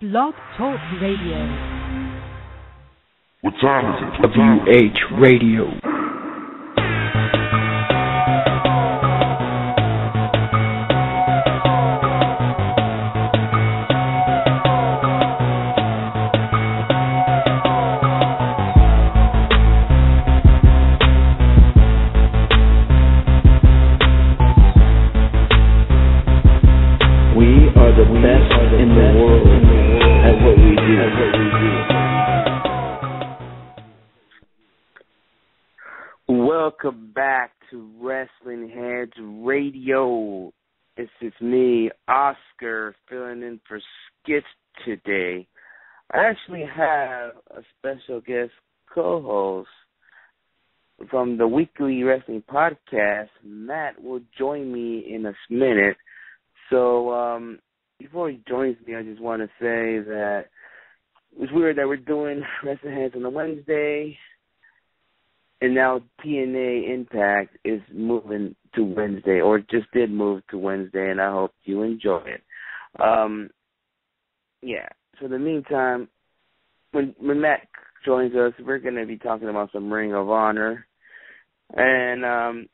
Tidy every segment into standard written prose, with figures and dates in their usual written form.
Blog Talk Radio. What time is it? WH Radio. Welcome back to WrestlingHeads Radio. This is me, Oscar, filling in for Skits today. I actually have a special guest co-host from the weekly wrestling podcast. Matt will join me in a minute. So before he joins me, I just want to say that it's weird that we're doing WrestlingHeads on a Wednesday. And now TNA Impact is moving to Wednesday, or just did move to Wednesday, and I hope you enjoy it. So in the meantime, when Matt joins us, we're going to be talking about some Ring of Honor. And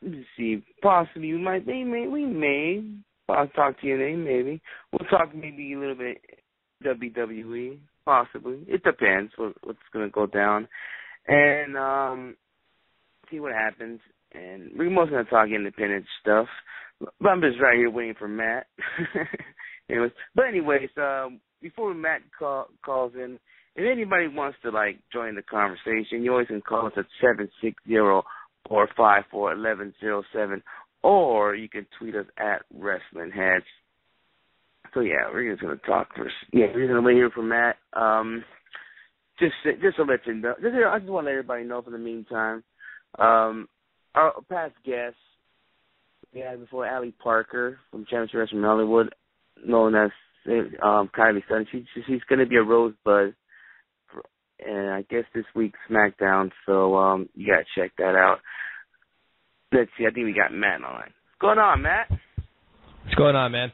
let's see, possibly we may talk TNA, maybe. We'll talk maybe a little bit WWE, possibly. It depends what's going to go down. And see what happens. And we're mostly going to talk independent stuff. But I'm just right here waiting for Matt. Anyways, before Matt calls in, if anybody wants to, join the conversation, you always can call us at 760-454-1107, or you can tweet us at WrestlingHeads. So, we're just going to talk first. We're going to wait here for Matt. Just to let you know, I just want to let everybody know for the meantime, our past guest we had before, Allie Parker from Championship Wrestling from Hollywood, known as Kylie Sun. She's going to be a Rosebud, and I guess this week's SmackDown, so you got to check that out. Let's see, I think we got Matt on. What's going on, Matt? What's going on, man?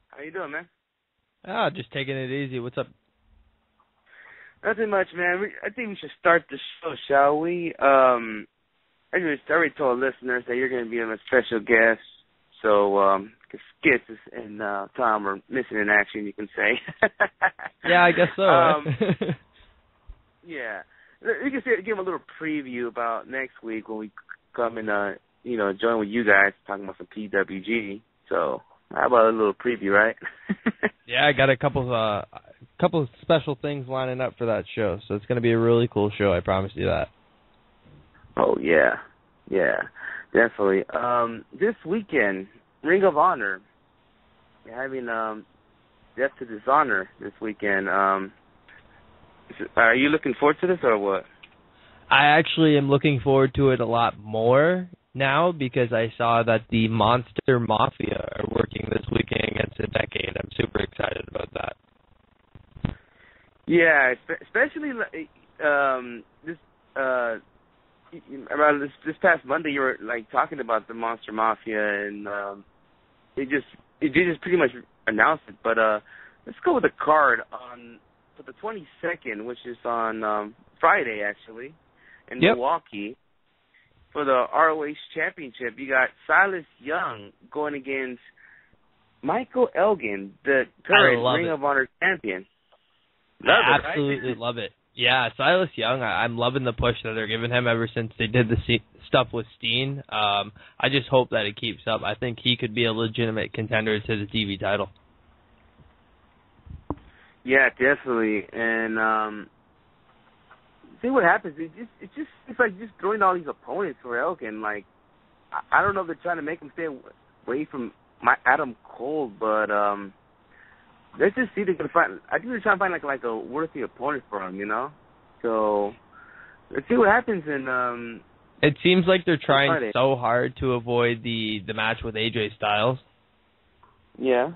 How you doing, man? Just taking it easy. What's up? Nothing much, man. I think we should start the show, shall we? I already told listeners that you're going to be on a special guest, so Skits and Tom are missing in action, you can say. Yeah, I guess so. Yeah. You can give them a little preview about next week when we come and, join with you guys talking about some PWG. So how about a little preview, right? Yeah, I got a couple of special things lining up for that show, so it's going to be a really cool show, I promise you that. Oh, yeah, definitely. This weekend, Ring of Honor, you're having Death to Dishonor this weekend. Are you looking forward to this or what? I actually am looking forward to it a lot more now because I saw that the Monster Mafia are working this weekend against a Decade. I'm super excited about that. Yeah, especially around this past Monday, you were talking about the Monster Mafia, and they just pretty much announced it. But let's go with the card for the 22nd, which is on Friday actually, in Milwaukee. For the ROH Championship, you got Silas Young going against Michael Elgin, the current Ring of Honor champion. Absolutely love it. Yeah, Silas Young, I'm loving the push that they're giving him ever since they did the stuff with Steen. I just hope that it keeps up. I think he could be a legitimate contender to the TV title. Yeah, definitely. And see what happens. It's like just throwing all these opponents for Elgin. I don't know if they're trying to make him stay away from Adam Cole, but let's just see if they can find. I think they're trying to find like a worthy opponent for him, So let's see what happens. And it seems like they're trying so hard to avoid the match with AJ Styles. Yeah.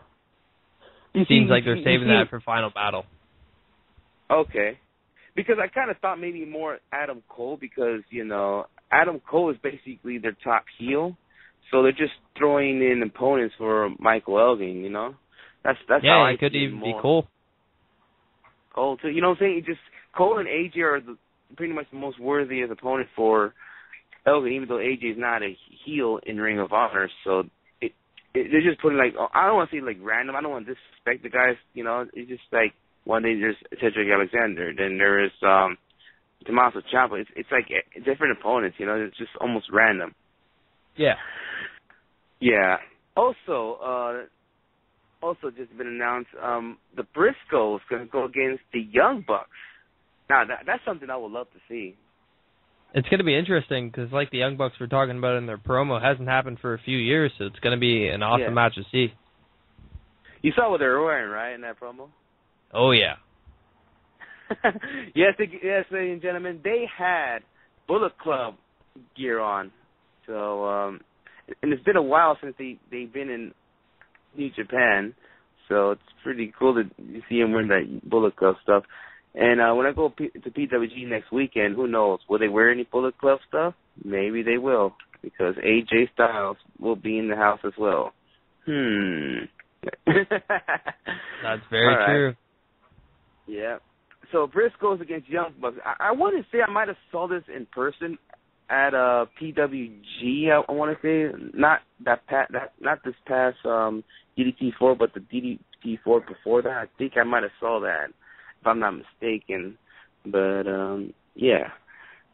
Seems like they're saving that for Final Battle. Okay. Because I kind of thought maybe more Adam Cole because, Adam Cole is basically their top heel. So they're just throwing in opponents for Michael Elgin, That's how I it could see even more. be Cole. Cole too. You know what I'm saying? Cole and AJ are pretty much the most worthiest opponent for Elgin, even though AJ is not a heel in Ring of Honor. So they're just putting I don't want to say random. I don't want to disrespect the guys. You know, it's just one day there's Cedric Alexander, then there is Tommaso Ciampa. It's different opponents. You know, it's just almost random. Yeah. Yeah. Also just been announced, the Briscoes going to go against the Young Bucks. Now, that's something I would love to see. It's going to be interesting because, like the Young Bucks were talking about in their promo, it hasn't happened for a few years, so it's going to be an awesome match to see. You saw what they were wearing, right, in that promo? Oh, yeah. Yes, ladies and gentlemen, they had Bullet Club gear on. So, and it's been a while since they've been in New Japan, so it's pretty cool to see them wearing that Bullet Club stuff. And when I go to PWG next weekend, who knows? Will they wear any Bullet Club stuff? Maybe they will, because AJ Styles will be in the house as well. That's very true. Yeah. So Briscoes against Young Bucks. I want to say I might have saw this in person at PWG. I want to say not this past DDT4, but the DDT4 before that. I think I might have saw that, if I'm not mistaken. But yeah,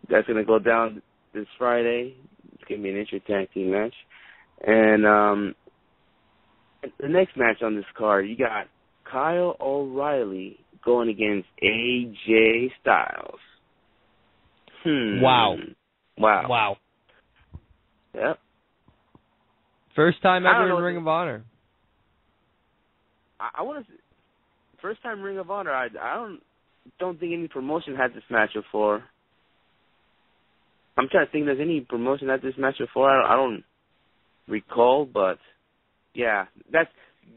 that's gonna go down this Friday. It's gonna be an interesting tag team match. And the next match on this card, you got Kyle O'Reilly going against AJ Styles. Wow. Yep. First time ever in Ring of Honor. I want to. First time Ring of Honor. I don't think any promotion had this match before. I'm trying to think. There's any promotion had this match before? I don't recall, but yeah,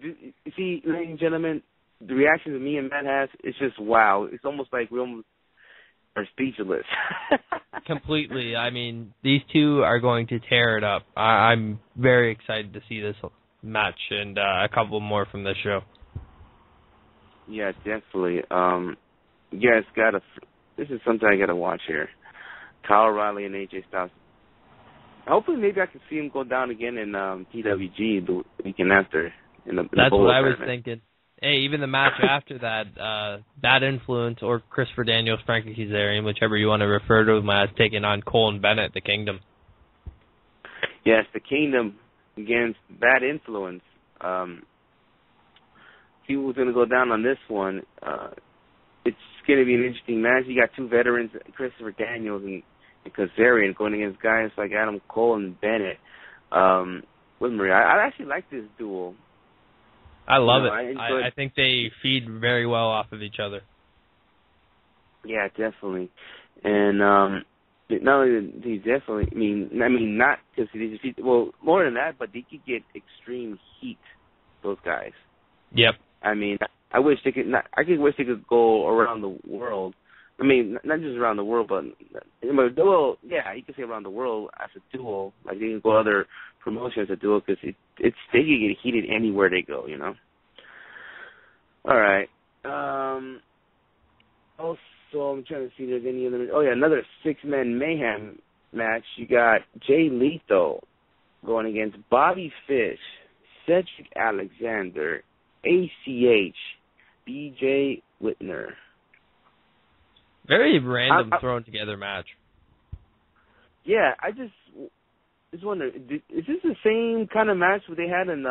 you see, ladies and gentlemen, the reaction that me and Matt has, it's just wow. It's almost like we almost are speechless. Completely. I mean, these two are going to tear it up. I'm very excited to see this match and a couple more from this show. Yeah, definitely. This is something I gotta watch here. Kyle O'Reilly and AJ Styles. Hopefully, maybe I can see him go down again in PWG the weekend after. That's what I was thinking. Hey, even the match after that, Bad Influence or Christopher Daniels, Frankie Kazarian, whichever you want to refer to him as, taking on Cole and Bennett, the Kingdom. Yes, the Kingdom against Bad Influence. See who's going to go down on this one. It's going to be an interesting match. You got two veterans, Christopher Daniels and Kazarian, going against guys like Adam Cole and Bennett. I actually like this duel. I love it. I think they feed very well off of each other. Yeah, definitely. And not only he definitely, I mean, not because he defeat. Well, more than that, but they could get extreme heat. Those guys. Yep. I mean, I wish they could. Wish they could go around the world. I mean, not just around the world, but well, yeah, you could say around the world as a duo. Like they can go other promotions as a duo because they can get heated anywhere they go. You know. All right. Also, I'm trying to see if there's any other. Oh yeah, another 6-man mayhem match. You got Jay Lethal going against Bobby Fish, Cedric Alexander, ACH, BJ Whitner. Very random thrown together match. Yeah, I just wonder, is this the same kind of match they had in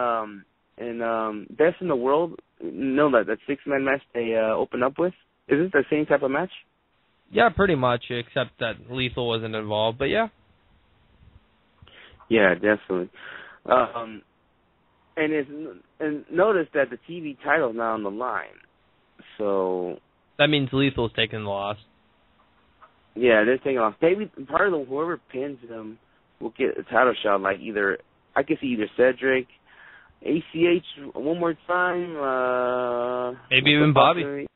Best in the World? No, that 6-man match they opened up with? Is this the same type of match? Yeah, pretty much, except that Lethal wasn't involved, but yeah. Yeah, definitely. And notice that the TV title is now on the line. So that means Lethal's taking the loss. Yeah, they're taking off. Maybe part of whoever pins them will get a title shot. Like I could see either Cedric, ACH one more time. Maybe even Bobby.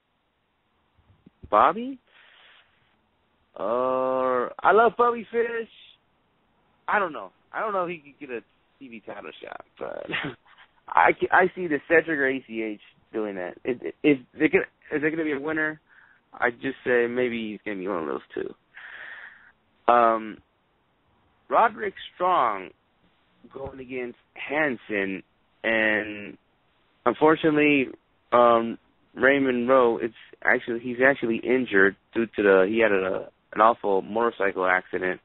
Bobby? I love Bobby Fish. I don't know. I don't know if he could get a TV title shot, but I see the Cedric or ACH doing that. Is there going to be a winner? I just say maybe he's going to be one of those two. Roderick Strong going against Hansen, and unfortunately, Raymond Rowe, he's actually injured due to he had an awful motorcycle accident.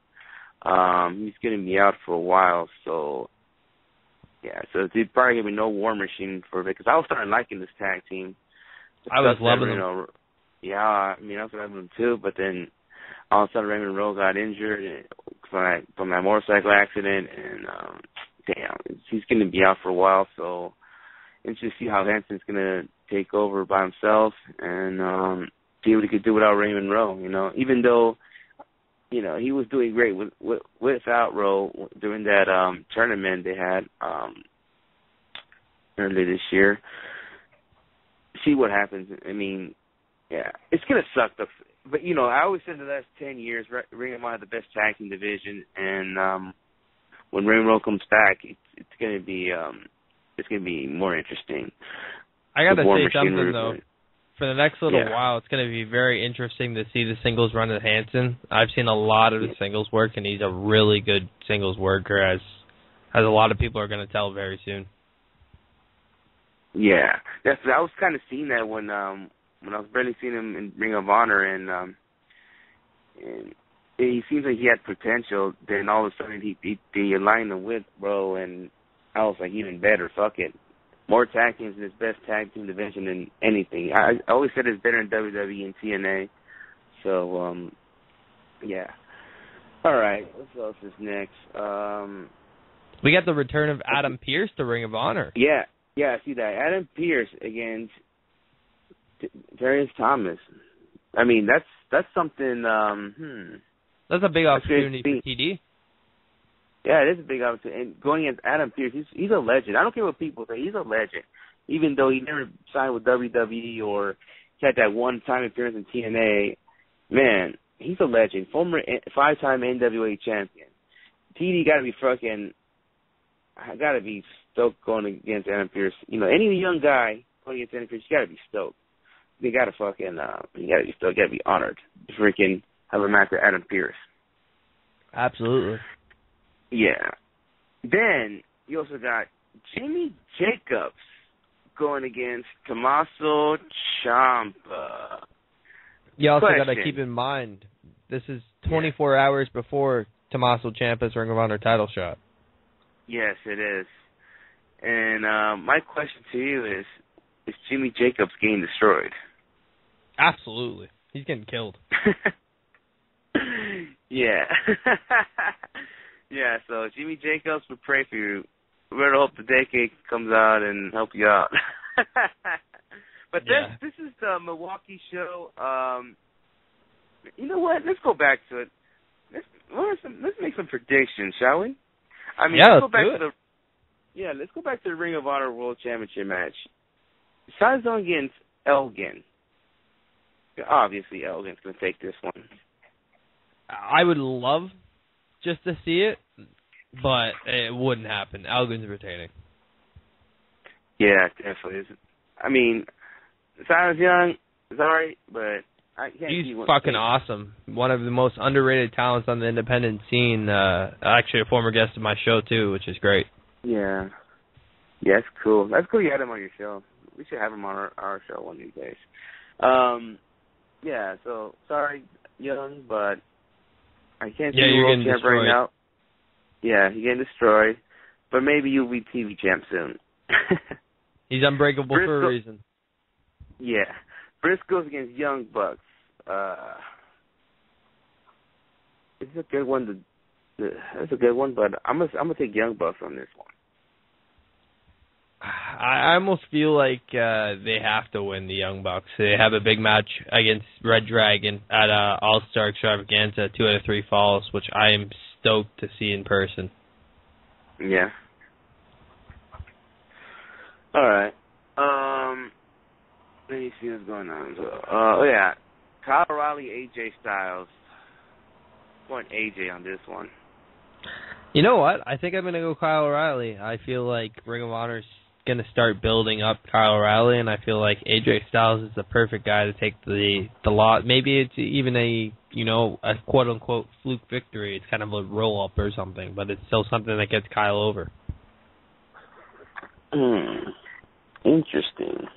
He's going to be out for a while, so yeah, so there's probably going to be no War Machine for it, because I was starting liking this tag team. I was loving them. Yeah, I mean, I was loving them too, but then all of a sudden Raymond Rowe got injured from that motorcycle accident, and he's going to be out for a while, so it's just see how Hansen's going to take over by himself and see what he could do without Raymond Rowe, even though, he was doing great without Rowe during that tournament they had earlier this year. See what happens. I mean, yeah, it's going to suck. But, I always said the last 10 years, Ring of Honor the best tag team division, and when Raymond Rowe comes back, it's going to be more interesting. I got to say something, though. For the next little while, it's going to be very interesting to see the singles run at Hansen. I've seen a lot of the singles work, and he's a really good singles worker, as a lot of people are going to tell very soon. Yeah, I was kind of seeing that when I was barely seeing him in Ring of Honor, and he seems like he had potential. Then all of a sudden he aligned him with Rowe, and I was like, even better, fuck it. More tag teams in his best tag team division than anything. I always said it's better in WWE and TNA. So, yeah. All right, what else is next? We got the return of Adam Pearce to Ring of Honor. Yeah, I see that. Adam Pearce against Darius Thomas. I mean, that's something. That's a big opportunity for TD. Yeah, it is a big opportunity. And going against Adam Pearce, he's a legend. I don't care what people say. He's a legend. Even though he never signed with WWE or he had that one-time appearance in TNA, man, he's a legend. Former 5-time NWA champion. TD got to be stoked going against Adam Pearce. Any young guy going against Adam Pearce, you got to be stoked. They got to you got to be stoked. You got to be honored to freaking have a match with Adam Pearce. Absolutely. Yeah. Then you also got Jimmy Jacobs going against Tommaso Ciampa. You also got to keep in mind, this is 24 hours before Tommaso Ciampa's Ring of Honor title shot. Yes, it is. And my question to you is Jimmy Jacobs getting destroyed? Absolutely. He's getting killed. Yeah. Yeah, so Jimmy Jacobs, we pray for you. We better hope the decade comes out and help you out. But this is the Milwaukee show. You know what? Let's go back to it. Let's make some predictions, shall we? I mean, let's go back to the Ring of Honor World Championship match. Saison against Elgin. Obviously, Elgin's going to take this one. I would love just to see it, but it wouldn't happen. Elgin's retaining. Yeah, definitely. I mean, Silas Young is alright, but I can't. He's fucking awesome. One of the most underrated talents on the independent scene. Actually, a former guest of my show too, which is great. Yeah, that's cool. That's cool. You had him on your show. We should have him on our show one of these days. Yeah. So sorry, Young, but I can't see you world champ right now. Yeah, you're getting destroyed. But maybe you'll be TV champ soon. He's unbreakable for a reason. Yeah. Briscoe's against Young Bucks. It's a good one. That's a good one, but I'm gonna take Young Bucks on this one. I almost feel like they have to win, the Young Bucks. They have a big match against Red Dragon at All-Star Extravaganza, 2 out of 3 falls, which I am stoked to see in person. Yeah. All right. Let me see what's going on. Kyle O'Reilly, AJ Styles. I'm going AJ on this one. You know what? I think I'm going to go Kyle O'Reilly. I feel like Ring of Honor's going to start building up Kyle O'Reilly, and I feel like AJ Styles is the perfect guy to take the lot. Maybe it's even a quote-unquote fluke victory. It's kind of a roll-up or something, but it's still something that gets Kyle over. Interesting.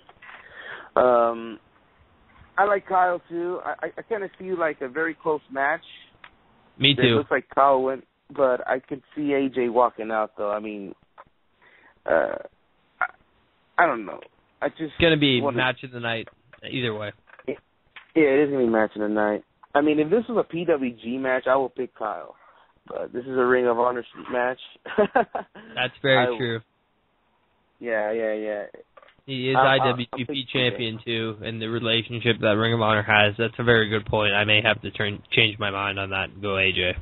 I like Kyle, too. I kind of see, like, a very close match. Me too. It looks like Kyle went, but I could see AJ walking out, though. I mean, I don't know. It's going to be match of the night, either way. Yeah, it is going to be match of the night. I mean, if this was a PWG match, I would pick Kyle. But this is a Ring of Honor match. That's very true. Yeah. He is IWGP champion, too, and the relationship that Ring of Honor has, that's a very good point. I may have to change my mind on that and go AJ.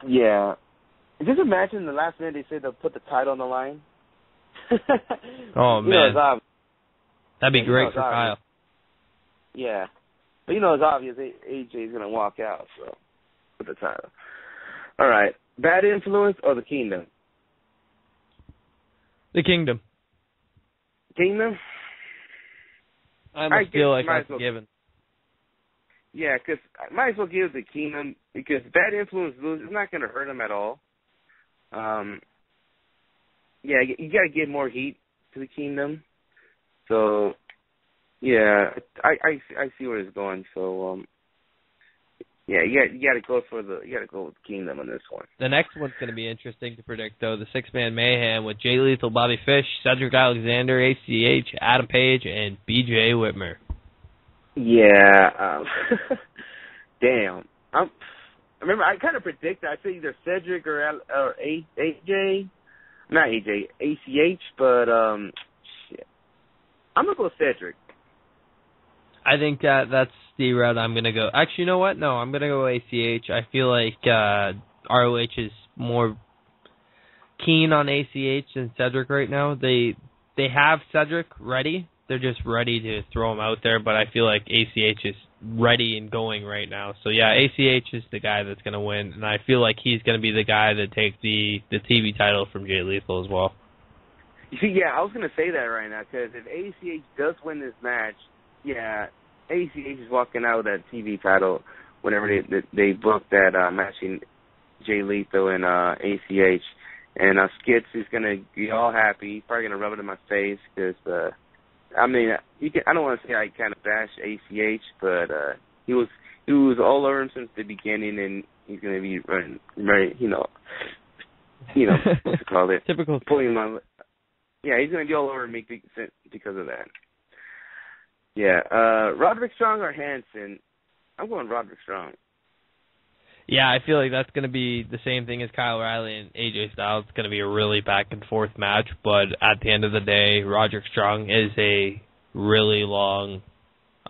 Yeah. Just imagine the last minute they said they'll put the title on the line. Oh, man. That'd be great for obvious. Kyle. Yeah. But it's obvious AJ is going to walk out, so put the title. All right. Bad Influence or the Kingdom? The Kingdom. Kingdom? I feel like that's a given. Yeah, because I might as well give the Kingdom, because Bad Influence lose is not going to hurt him at all. Yeah, you got to give more heat to the Kingdom. So, yeah, I see where it's going. So, yeah, you got to go with the Kingdom on this one. The next one's going to be interesting to predict, though. The Six-Man Mayhem with Jay Lethal, Bobby Fish, Cedric Alexander, ACH, Adam Page, and BJ Whitmer. Yeah. Damn. Remember, I kind of predicted. I said either Cedric or AJ. Not AJ, ACH, but shit. I'm going to go Cedric. I think that's the route I'm going to go. Actually, you know what? No, I'm going to go ACH. I feel like ROH is more keen on ACH than Cedric right now. They have Cedric ready. They're just ready to throw him out there, but I feel like ACH is ready and going right now. So, yeah, ACH is the guy that's going to win, and I feel like he's going to be the guy that takes the TV title from Jay Lethal as well. You see, yeah, I was going to say that right now, because if ACH does win this match, yeah, ACH is walking out with that TV title whenever they book that matching Jay Lethal and ACH. And Skits is going to be all happy. He's probably going to rub it in my face because, I don't want to say I kind of bash ACH, but he was all over since the beginning, and he's going to be running, what's it called? Typical. Pulling my, yeah, he's going to be all over me because of that. Yeah, Roderick Strong or Hansen? I'm going Roderick Strong. Yeah, I feel like that's going to be the same thing as Kyle O'Reilly and AJ Styles. It's going to be a really back-and-forth match, but at the end of the day, Roderick Strong is a really long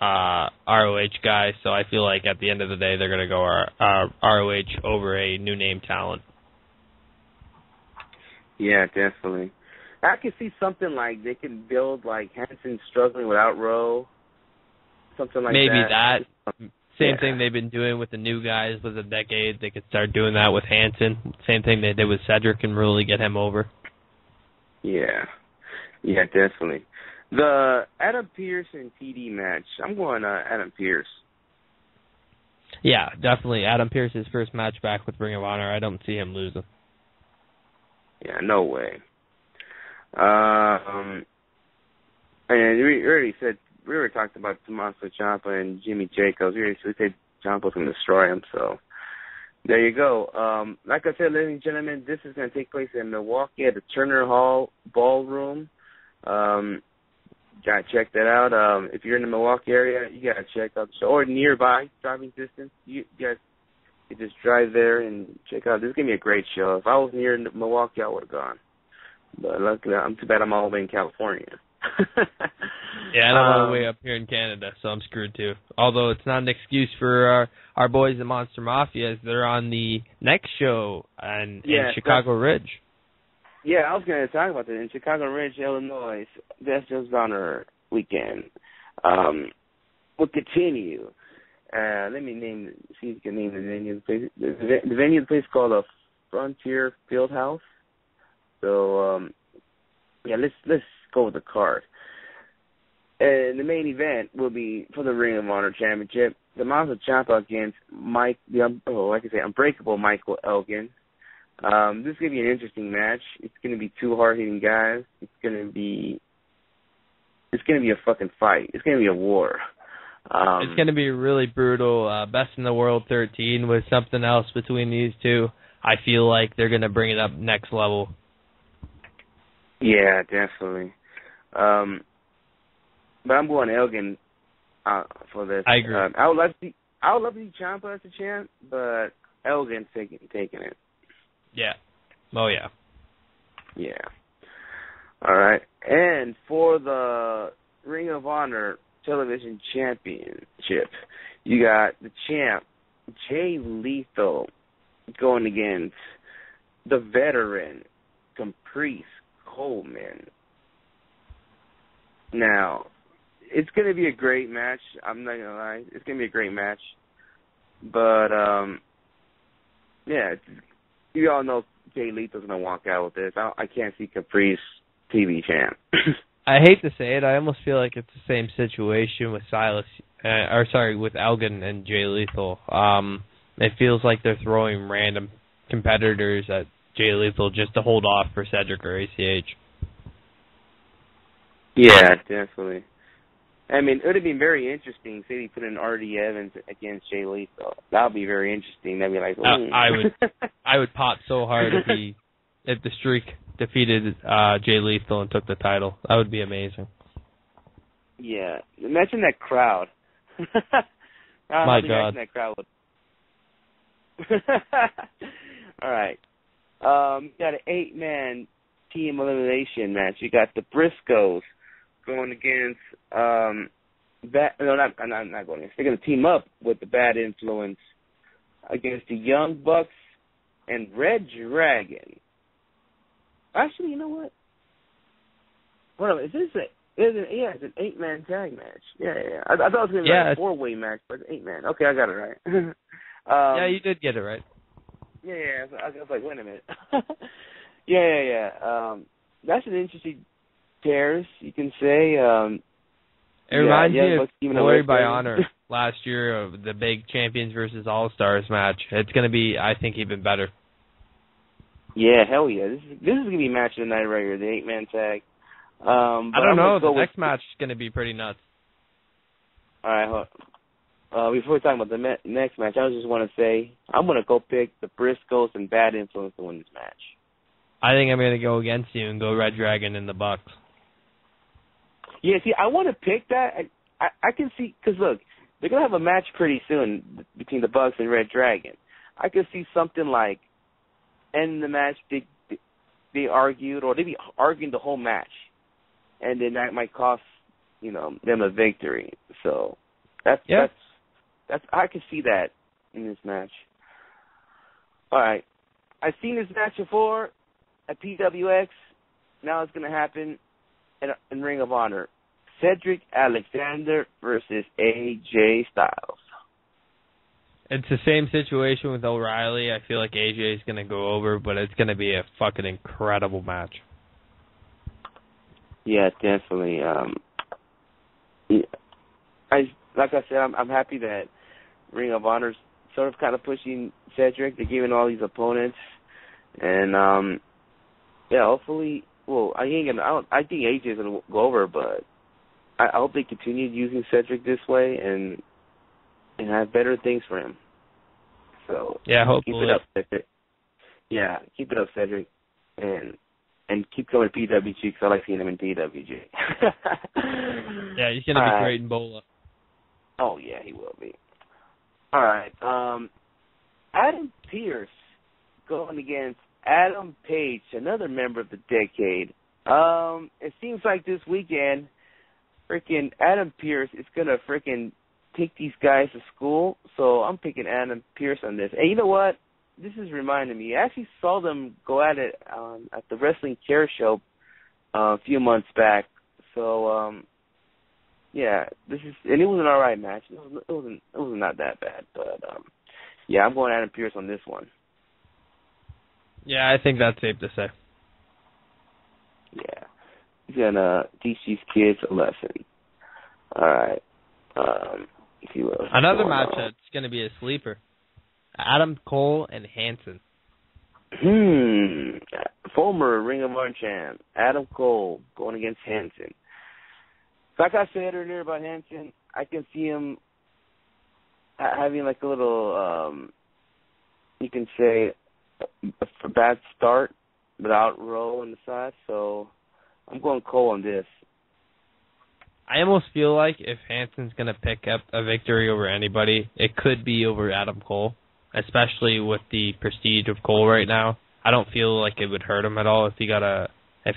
ROH guy, so I feel like at the end of the day, they're going to go ROH over a new name talent. Yeah, definitely. I can see something like they can build like Hansen struggling without Rowe, something like maybe that. Same thing they've been doing with the new guys with a decade. They could start doing that with Hansen. Same thing they did with Cedric and really get him over. Yeah, definitely. The Adam Pearce and TD match, I'm going Adam Pearce. Yeah, definitely. Adam Pearce's first match back with Ring of Honor. I don't see him losing. Yeah, no way. And we already talked about Tommaso Ciampa and Jimmy Jacobs. We said Ciampa's going to destroy him, so there you go. Like I said, ladies and gentlemen, this is going to take place in Milwaukee at the Turner Hall Ballroom. Got to check that out. If you're in the Milwaukee area, you got to check out the show. Or nearby, driving distance, you guys can just drive there and check out. This is going to be a great show. If I was near Milwaukee, I would have gone. But luckily, I'm too bad I'm all the way in California. Yeah, and I'm all the way up here in Canada, so I'm screwed too. Although it's not an excuse for our boys at Monster Mafia, as they're on the next show in Chicago Ridge. Yeah, I was going to talk about that. In Chicago Ridge, Illinois, that's just on our weekend. We'll continue. Let me see if you can name the venue of the place. The venue of the place is called a Frontier Field House. So let's go with the card. And the main event will be for the Ring of Honor Championship. Tommaso Ciampa against Unbreakable Michael Elgin. This is going to be an interesting match. It's going to be two hard-hitting guys. It's going to be a fucking fight. It's going to be a war. It's going to be really brutal. Best in the World 13 with something else between these two. I feel like they're going to bring it up next level. Yeah, definitely. But I'm going Elgin for this. I agree. I would love to see Ciampa as a champ, but Elgin's taking it. Yeah. Oh, yeah. Yeah. All right. And for the Ring of Honor Television Championship, you got the champ, Jay Lethal, going against the veteran, Caprice Coleman. Now, it's going to be a great match. I'm not going to lie. It's going to be a great match. But, yeah, you all know Jay Lethal's going to walk out with this. I can't see Caprice TV champ. I hate to say it. I almost feel like it's the same situation with with Elgin and Jay Lethal. It feels like they're throwing random competitors at Jay Lethal just to hold off for Cedric or ACH. Yeah, definitely. I mean, it would have been very interesting, say they put in R.D. Evans against Jay Lethal. That would be very interesting. That'd be like, I would pop so hard if the Streak defeated Jay Lethal and took the title. That would be amazing. Yeah. Imagine that crowd. My God. That crowd would... All right. You got an 8-man team elimination match. You got the Briscoes going against I'm not going against. They're going to team up with the Bad Influence against the Young Bucks and Red Dragon. Actually, you know what? Hold on, is this it's an 8-man tag match. Yeah. I thought it was going to be like a 4-way match, but it's 8-man. Okay, I got it right. Yeah, you did get it right. Yeah. I was like, wait a minute. Yeah. That's an interesting pairs, you can say. It reminds me of Glory by Honor last year of the big Champions versus All-Stars match. It's going to be, I think, even better. Yeah, hell yeah. This is going to be match of the night right here, the 8-man tag. I don't know. The next match is going to be pretty nuts. All right, before we talk about the next match, I just want to say I'm going to go pick the Briscoes and Bad Influence to win this match. I think I'm going to go against you and go Red Dragon and the Bucks. Yeah, see, I want to pick that. I can see, because look, they're going to have a match pretty soon between the Bucks and Red Dragon. I could see something like, end the match, they argued, or they be arguing the whole match. And then that might cost, them a victory. So that's I can see that in this match. All right. I've seen this match before at PWX. Now it's going to happen in Ring of Honor. Cedric Alexander versus AJ Styles. It's the same situation with O'Reilly. I feel like AJ is going to go over, but it's going to be a fucking incredible match. Yeah, definitely. Like I said, I'm happy that Ring of Honor's sort of kind of pushing Cedric. They're giving all these opponents, and hopefully. Well, I think AJ is gonna go over, but I hope they continue using Cedric this way and have better things for him. So hopefully. Keep it up, Cedric. Yeah, keep it up, Cedric, and keep going to PWG because I like seeing him in PWG. Yeah, he's gonna be great in Bola. Oh yeah, he will be. All right, Adam Pearce going against Adam Page, another member of the Decade. It seems like this weekend, freaking Adam Pearce is gonna freaking take these guys to school. So I'm picking Adam Pearce on this. And you know what? This is reminding me. I actually saw them go at it at the Wrestling Care Show a few months back. So this is, and it was an alright match. It wasn't not that bad, but I'm going Adam Pearce on this one. Yeah, I think that's safe to say. Yeah. gonna teach these kids a lesson. All right. See what else Another going match on. that's gonna be a sleeper: Adam Cole and Hansen. Former Ring of Honor champ Adam Cole going against Hansen. Like I said earlier about Hansen, I can see him having like a little, you can say, a bad start without Rowe on the side. So I'm going Cole on this. I almost feel like if Hansen's going to pick up a victory over anybody, it could be over Adam Cole, especially with the prestige of Cole right now. I don't feel like it would hurt him at all if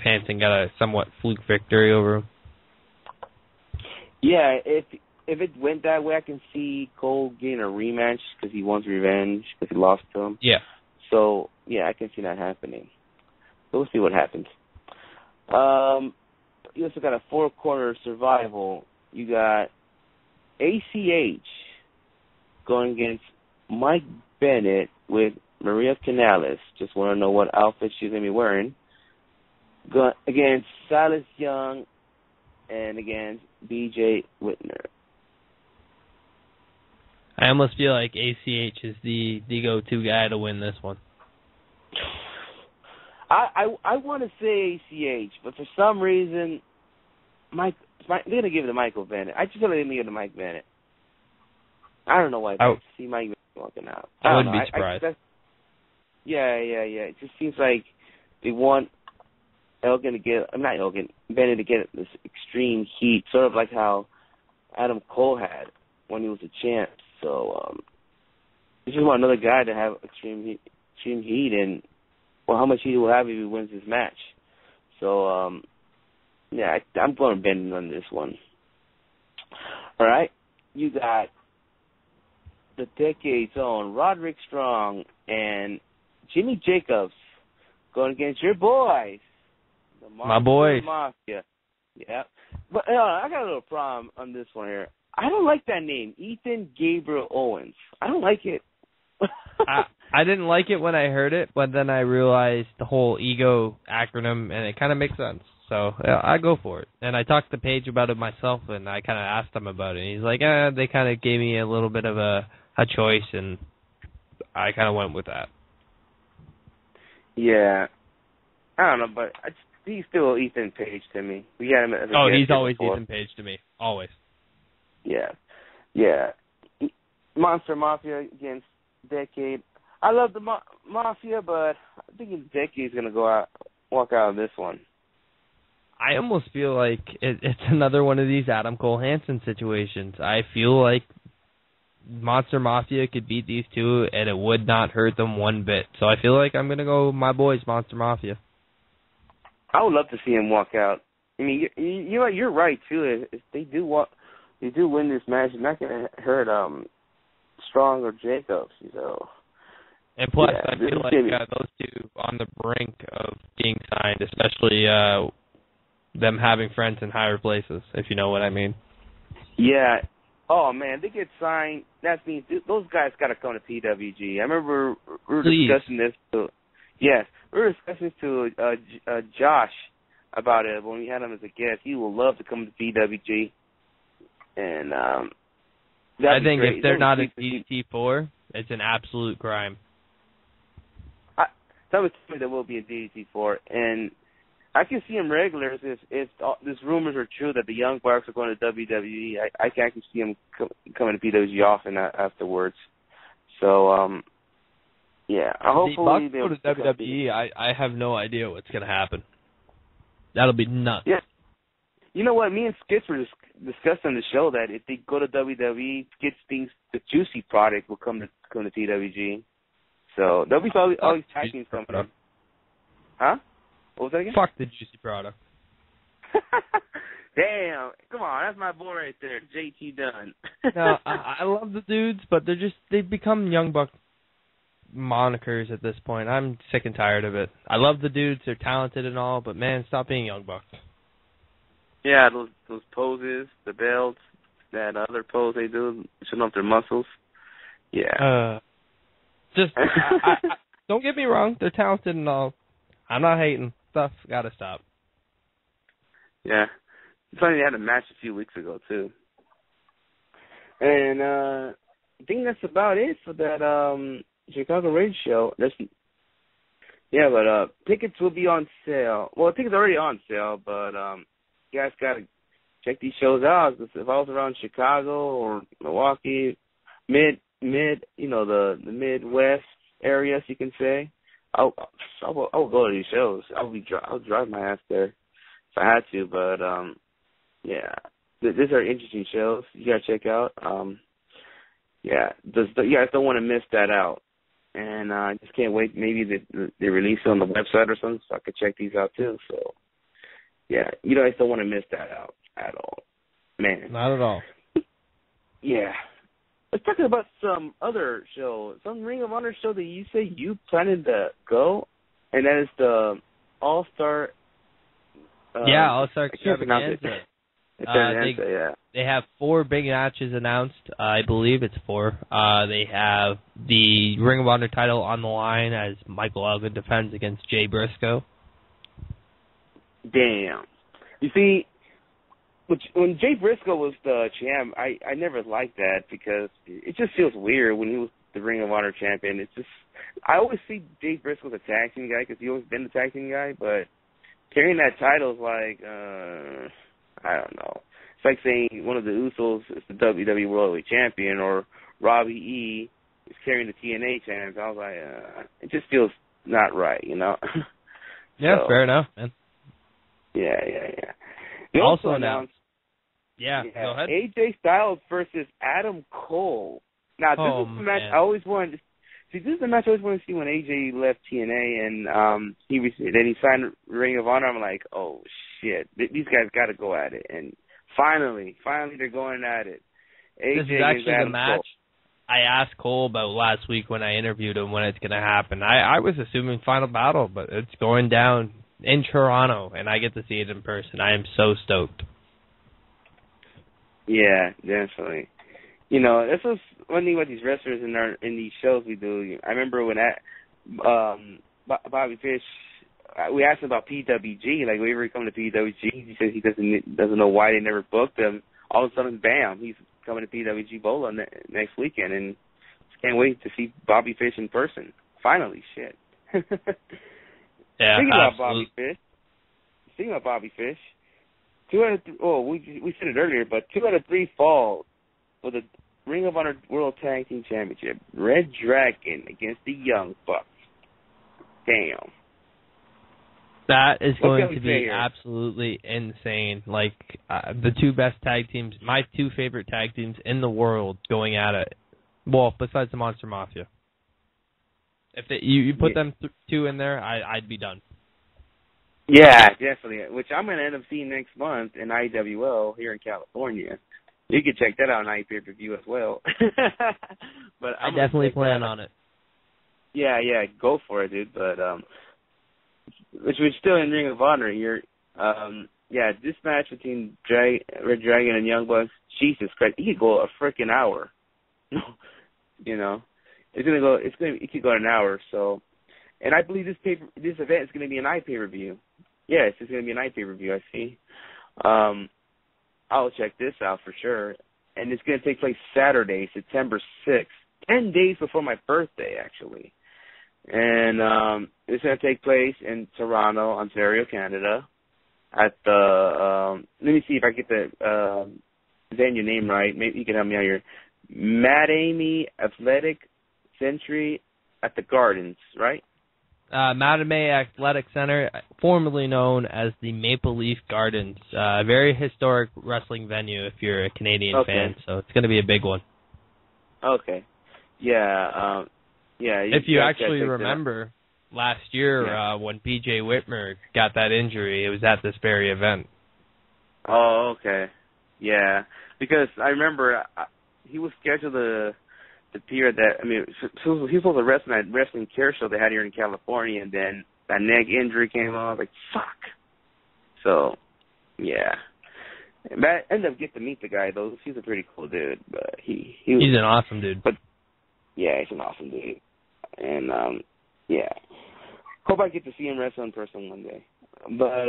Hansen got a somewhat fluke victory over him. Yeah, if it went that way, I can see Cole getting a rematch because he wants revenge because he lost to him. Yeah. So, yeah, I can see that happening. So we'll see what happens. You also got a four-corner survival. You got ACH going against Mike Bennett with Maria Canales. Just want to know what outfit she's going to be wearing. Against Silas Young and against BJ Whitner. I almost feel like ACH is the go-to guy to win this one. I want to say ACH, but for some reason, they're going to give it to Michael Bennett. I just feel like they're going to give it to Mike Bennett. I don't know why I see Mike Bennett walking out. I wouldn't be surprised. Yeah. It just seems like they want Bennett to get this extreme heat, sort of like how Adam Cole had when he was a champ. So, they just want another guy to have extreme heat, and how much heat he will have if he wins this match. So, I'm going Bennett on this one. All right, you got the decade's own Roderick Strong and Jimmy Jacobs going against your boys, my boys, Mafia. Yeah, but I got a little problem on this one here. I don't like that name, Ethan Gabriel Owens. I don't like it. I didn't like it when I heard it, but then I realized the whole ego acronym, and it kind of makes sense. So I go for it. And I talked to Paige about it myself, and I kind of asked him about it. And he's like, they kind of gave me a little bit of a choice, and I kind of went with that. Yeah. I don't know, but he's still Ethan Page to me. We got him as a guest he's always before. Ethan Page to me. Always. Yeah. Monster Mafia against Decade. I love the Mafia, but I think Decade's going to walk out of this one. I almost feel like it's another one of these Adam Cole Hansen situations. I feel like Monster Mafia could beat these two, and it would not hurt them one bit. So I feel like I'm going to go my boys, Monster Mafia. I would love to see him walk out. I mean, you're right too. If they do win this match, it's not going to hurt Strong or Jacobs. So. And plus, I feel like those two on the brink of being signed, especially them having friends in higher places, if you know what I mean. Yeah. Oh man, they get signed. That means those guys got to come to PWG. I remember we were discussing this. We were discussing to Josh about it when we had him as a guest. He would love to come to PWG. And I think if they're not at DDT4, it's an absolute crime. Some would tell me there will be a DDT4, and I can see them regulars if these rumors are true that the Young Bucks are going to WWE. I can actually see them coming to PWG often afterwards. So, hopefully they'll go to WWE. I have no idea what's going to happen. That'll be nuts. Yeah. You know what? Me and Skits were discussing on the show that if they go to WWE, Skits thinks the Juicy product will come to PWG. So there'll be all these tag teams coming up. Huh? What was that again? Fuck the Juicy product. Damn. Come on, that's my boy right there, JT Dunn. No, I love the dudes, but they've become Young Buck monikers at this point. I'm sick and tired of it. I love the dudes, they're talented and all, but man, stop being Young Bucks. Yeah, those poses, the belts, that other pose they do, showing off their muscles. Yeah. Just, don't get me wrong, they're talented and all. I'm not hating. Stuff gotta stop. Yeah. It's funny they had a match a few weeks ago, too. And I think that's about it for that Chicago Rage show. But tickets will be on sale. Well, tickets are already on sale, but you guys got to check these shows out. If I was around Chicago or Milwaukee, the Midwest areas, you can say, I'll go to these shows. I'll drive my ass there if I had to. But these are interesting shows. You gotta check out. You guys don't want to miss that out. And I just can't wait. Maybe they release it on the website or something, so I could check these out too. So you guys don't want to miss that out at all, man. Not at all. Yeah. Let's talk about some other show, some Ring of Honor show that you say you planning to go, and that is the All-Star. All-Star Extravaganza. They have 4 big matches announced. I believe it's 4. They have the Ring of Honor title on the line as Michael Elgin defends against Jay Briscoe. Damn. You see, when Jay Briscoe was the champ, I never liked that because it just feels weird when he was the Ring of Honor champion. It's just, I always see Jay Briscoe as a tag team guy because he's always been the tag team guy, but carrying that title is like, I don't know. It's like saying one of the Usos is the WWE World Heavyweight Champion or Robbie E is carrying the TNA champ. I was like, it just feels not right, you know? Yeah, so, fair enough, man. Yeah. They also announced go ahead. AJ Styles versus Adam Cole. Now, this is the match I always wanted to see. This is the match I always wanted to see when AJ left TNA and he signed Ring of Honor. I'm like, oh, shit. These guys got to go at it. And finally, they're going at it. AJ this is actually Adam the match Cole. I asked Cole about last week when I interviewed him when it's going to happen. I was assuming Final Battle, but it's going down in Toronto, and I get to see it in person. I am so stoked. Yeah, definitely. You know, this was one thing about these wrestlers in these shows we do. I remember when Bobby Fish, we asked him about PWG, like we ever come to PWG. He says he doesn't know why they never booked him. All of a sudden, bam, he's coming to PWG Bola next weekend, and just can't wait to see Bobby Fish in person. Finally, shit. Yeah, Speaking about Bobby Fish, 2 out of 3, we said it earlier, but 2 out of 3 falls for the Ring of Honor World Tag Team Championship. Red Dragon against the Young Bucks. Damn. That is going to be absolutely insane. Like, the 2 best tag teams, my 2 favorite tag teams in the world going at it. Well, besides the Monster Mafia. If you put them 2 in there, I'd be done. Yeah, definitely. Which I'm going to end up seeing next month in IWL here in California. You can check that out on pay-per-view as well. But I definitely plan on it. Yeah, go for it, dude. But which was still in Ring of Honor here. This match between Red Dragon and Young Bucks, Jesus Christ, he could go a freaking hour. You know, it could go an hour. So, and I believe this event is going to be an pay-per-view. Yeah, it's just going to be an pay-per-view. I see. I'll check this out for sure. And it's going to take place Saturday, September 6th, 10 days before my birthday, actually. And it's going to take place in Toronto, Ontario, Canada, at the, let me see if I get the venue name right. Maybe you can help me out here. Mattamy Athletic Century at the Gardens, right? Mattamy Athletic Center, formerly known as the Maple Leaf Gardens. Very historic wrestling venue if you're a Canadian fan, so it's going to be a big one. Okay. Yeah. If you actually remember last year when PJ Whitmer got that injury, it was at this very event. Oh, okay. Yeah, because I remember he was scheduled to appear at that. I mean, he was supposed to wrestle at that wrestling care show they had here in California, and then that neck injury came on. Like, fuck. So, yeah. And I ended up getting to meet the guy, though. He's a pretty cool dude. But he's an awesome dude. But yeah, he's an awesome dude. And, hope I get to see him wrestle in person one day. But,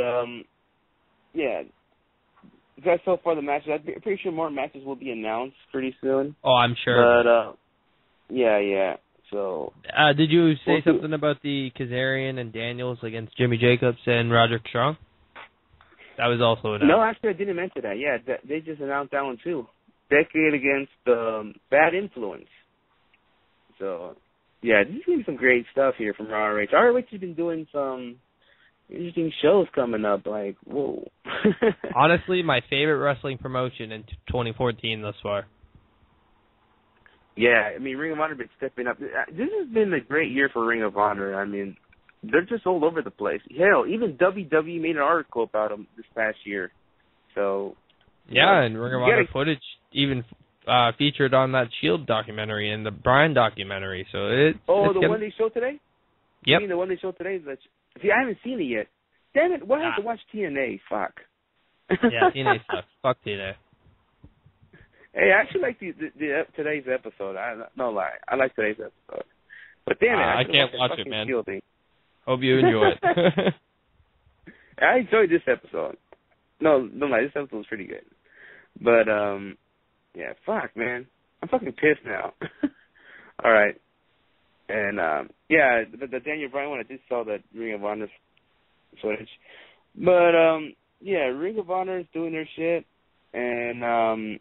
that's so far the matches. I'm pretty sure more matches will be announced pretty soon. Oh, I'm sure. But yeah. So did you say something about the Kazarian and Daniels against Jimmy Jacobs and Roderick Strong? That was also announced. No, actually, I didn't mention that. Yeah, they just announced that one too. Decade against Bad Influence. So, yeah, this is going to be some great stuff here from ROH. ROH has been doing some interesting shows coming up. Like, whoa. Honestly, my favorite wrestling promotion in 2014 thus far. Yeah, I mean, Ring of Honor has been stepping up. This has been a great year for Ring of Honor. I mean, they're just all over the place. Hell, even WWE made an article about them this past year. So, yeah, and Ring of Honor footage even featured on that Shield documentary and the Bryan documentary. So it's one they showed today? Yep. I mean, the one they showed today is see, I haven't seen it yet. Damn it! Why have to watch TNA? Fuck. Yeah, TNA sucks. Fuck TNA. Hey, I actually like today's episode. No lie, I like today's episode. But damn it, I can't watch it, man. Shield thing. Hope you enjoy it. I enjoyed this episode. No lie, this episode was pretty good. But yeah, fuck, man, I'm fucking pissed now. All right, and yeah, the Daniel Bryan one, I just saw that Ring of Honor footage. But yeah, Ring of Honor is doing their shit, and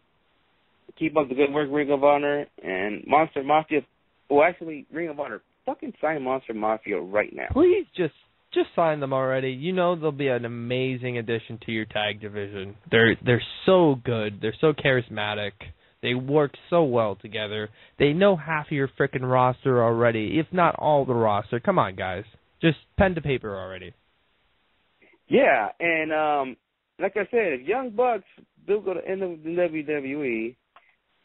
keep up the good work, Ring of Honor, and Monster Mafia. Well, actually, Ring of Honor, fucking sign Monster Mafia right now. Please just sign them already. You know they'll be an amazing addition to your tag division. They're so good. They're so charismatic. They work so well together. They know half of your frickin' roster already, if not all the roster. Come on, guys. Just pen to paper already. Yeah, and like I said, if Young Bucks do go to end of the WWE,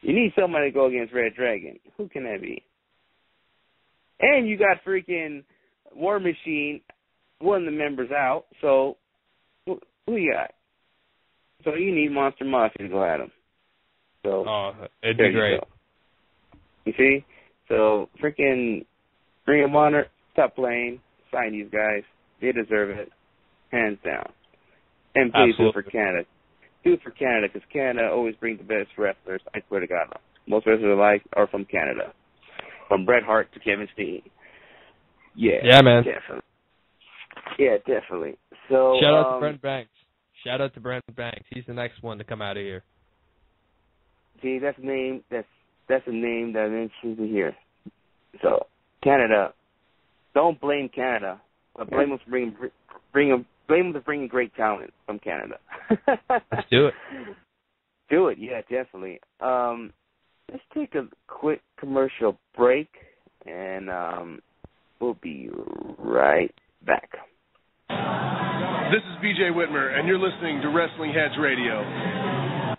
you need somebody to go against Red Dragon. Who can that be? And you got freaking War Machine, one of the members out. So, who you got? So you need Monster Mafia to go at him. So, it'd be great. You see? So, freaking Ring of Honor, stop playing. Sign these guys. They deserve it. Hands down. And please do it for Canada. Do it for Canada, because Canada always brings the best wrestlers. I swear to God. Most wrestlers I like are from Canada. From Bret Hart to Kevin Steen. Yeah, man. Definitely. Yeah, definitely. So shout out to Brent Banks. Shout out to Brent Banks. He's the next one to come out of here. See, that's a name. That's a name that I'm interested to hear. So Canada, don't blame Canada, but blame them for blame them for bringing great talent from Canada. Let's do it. Do it, yeah, definitely. Let's take a quick commercial break, and we'll be right back. This is BJ Whitmer, and you're listening to WrestlingHeads Radio.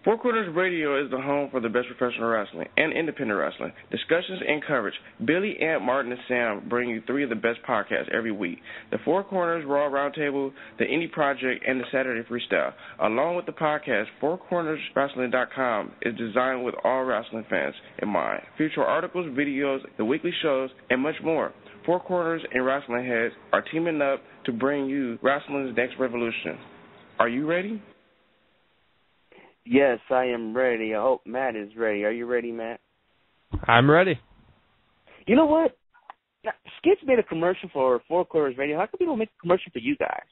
Four Quarters Radio is the home for the best professional wrestling and independent wrestling. Discussions and coverage. Billy, Ant, Martin, and Sam bring you three of the best podcasts every week. The Four Corners, Raw Roundtable, the Indie Project, and the Saturday Freestyle. Along with the podcast, FourCornersWrestling.com is designed with all wrestling fans in mind. Feature articles, videos, the weekly shows, and much more. Four Corners and Wrestling Heads are teaming up to bring you wrestling's next revolution. Are you ready? Yes, I am ready. I hope Matt is ready. Are you ready, Matt? I'm ready. You know what? Skits made a commercial for Four Quarters Radio. How come people make a commercial for you guys?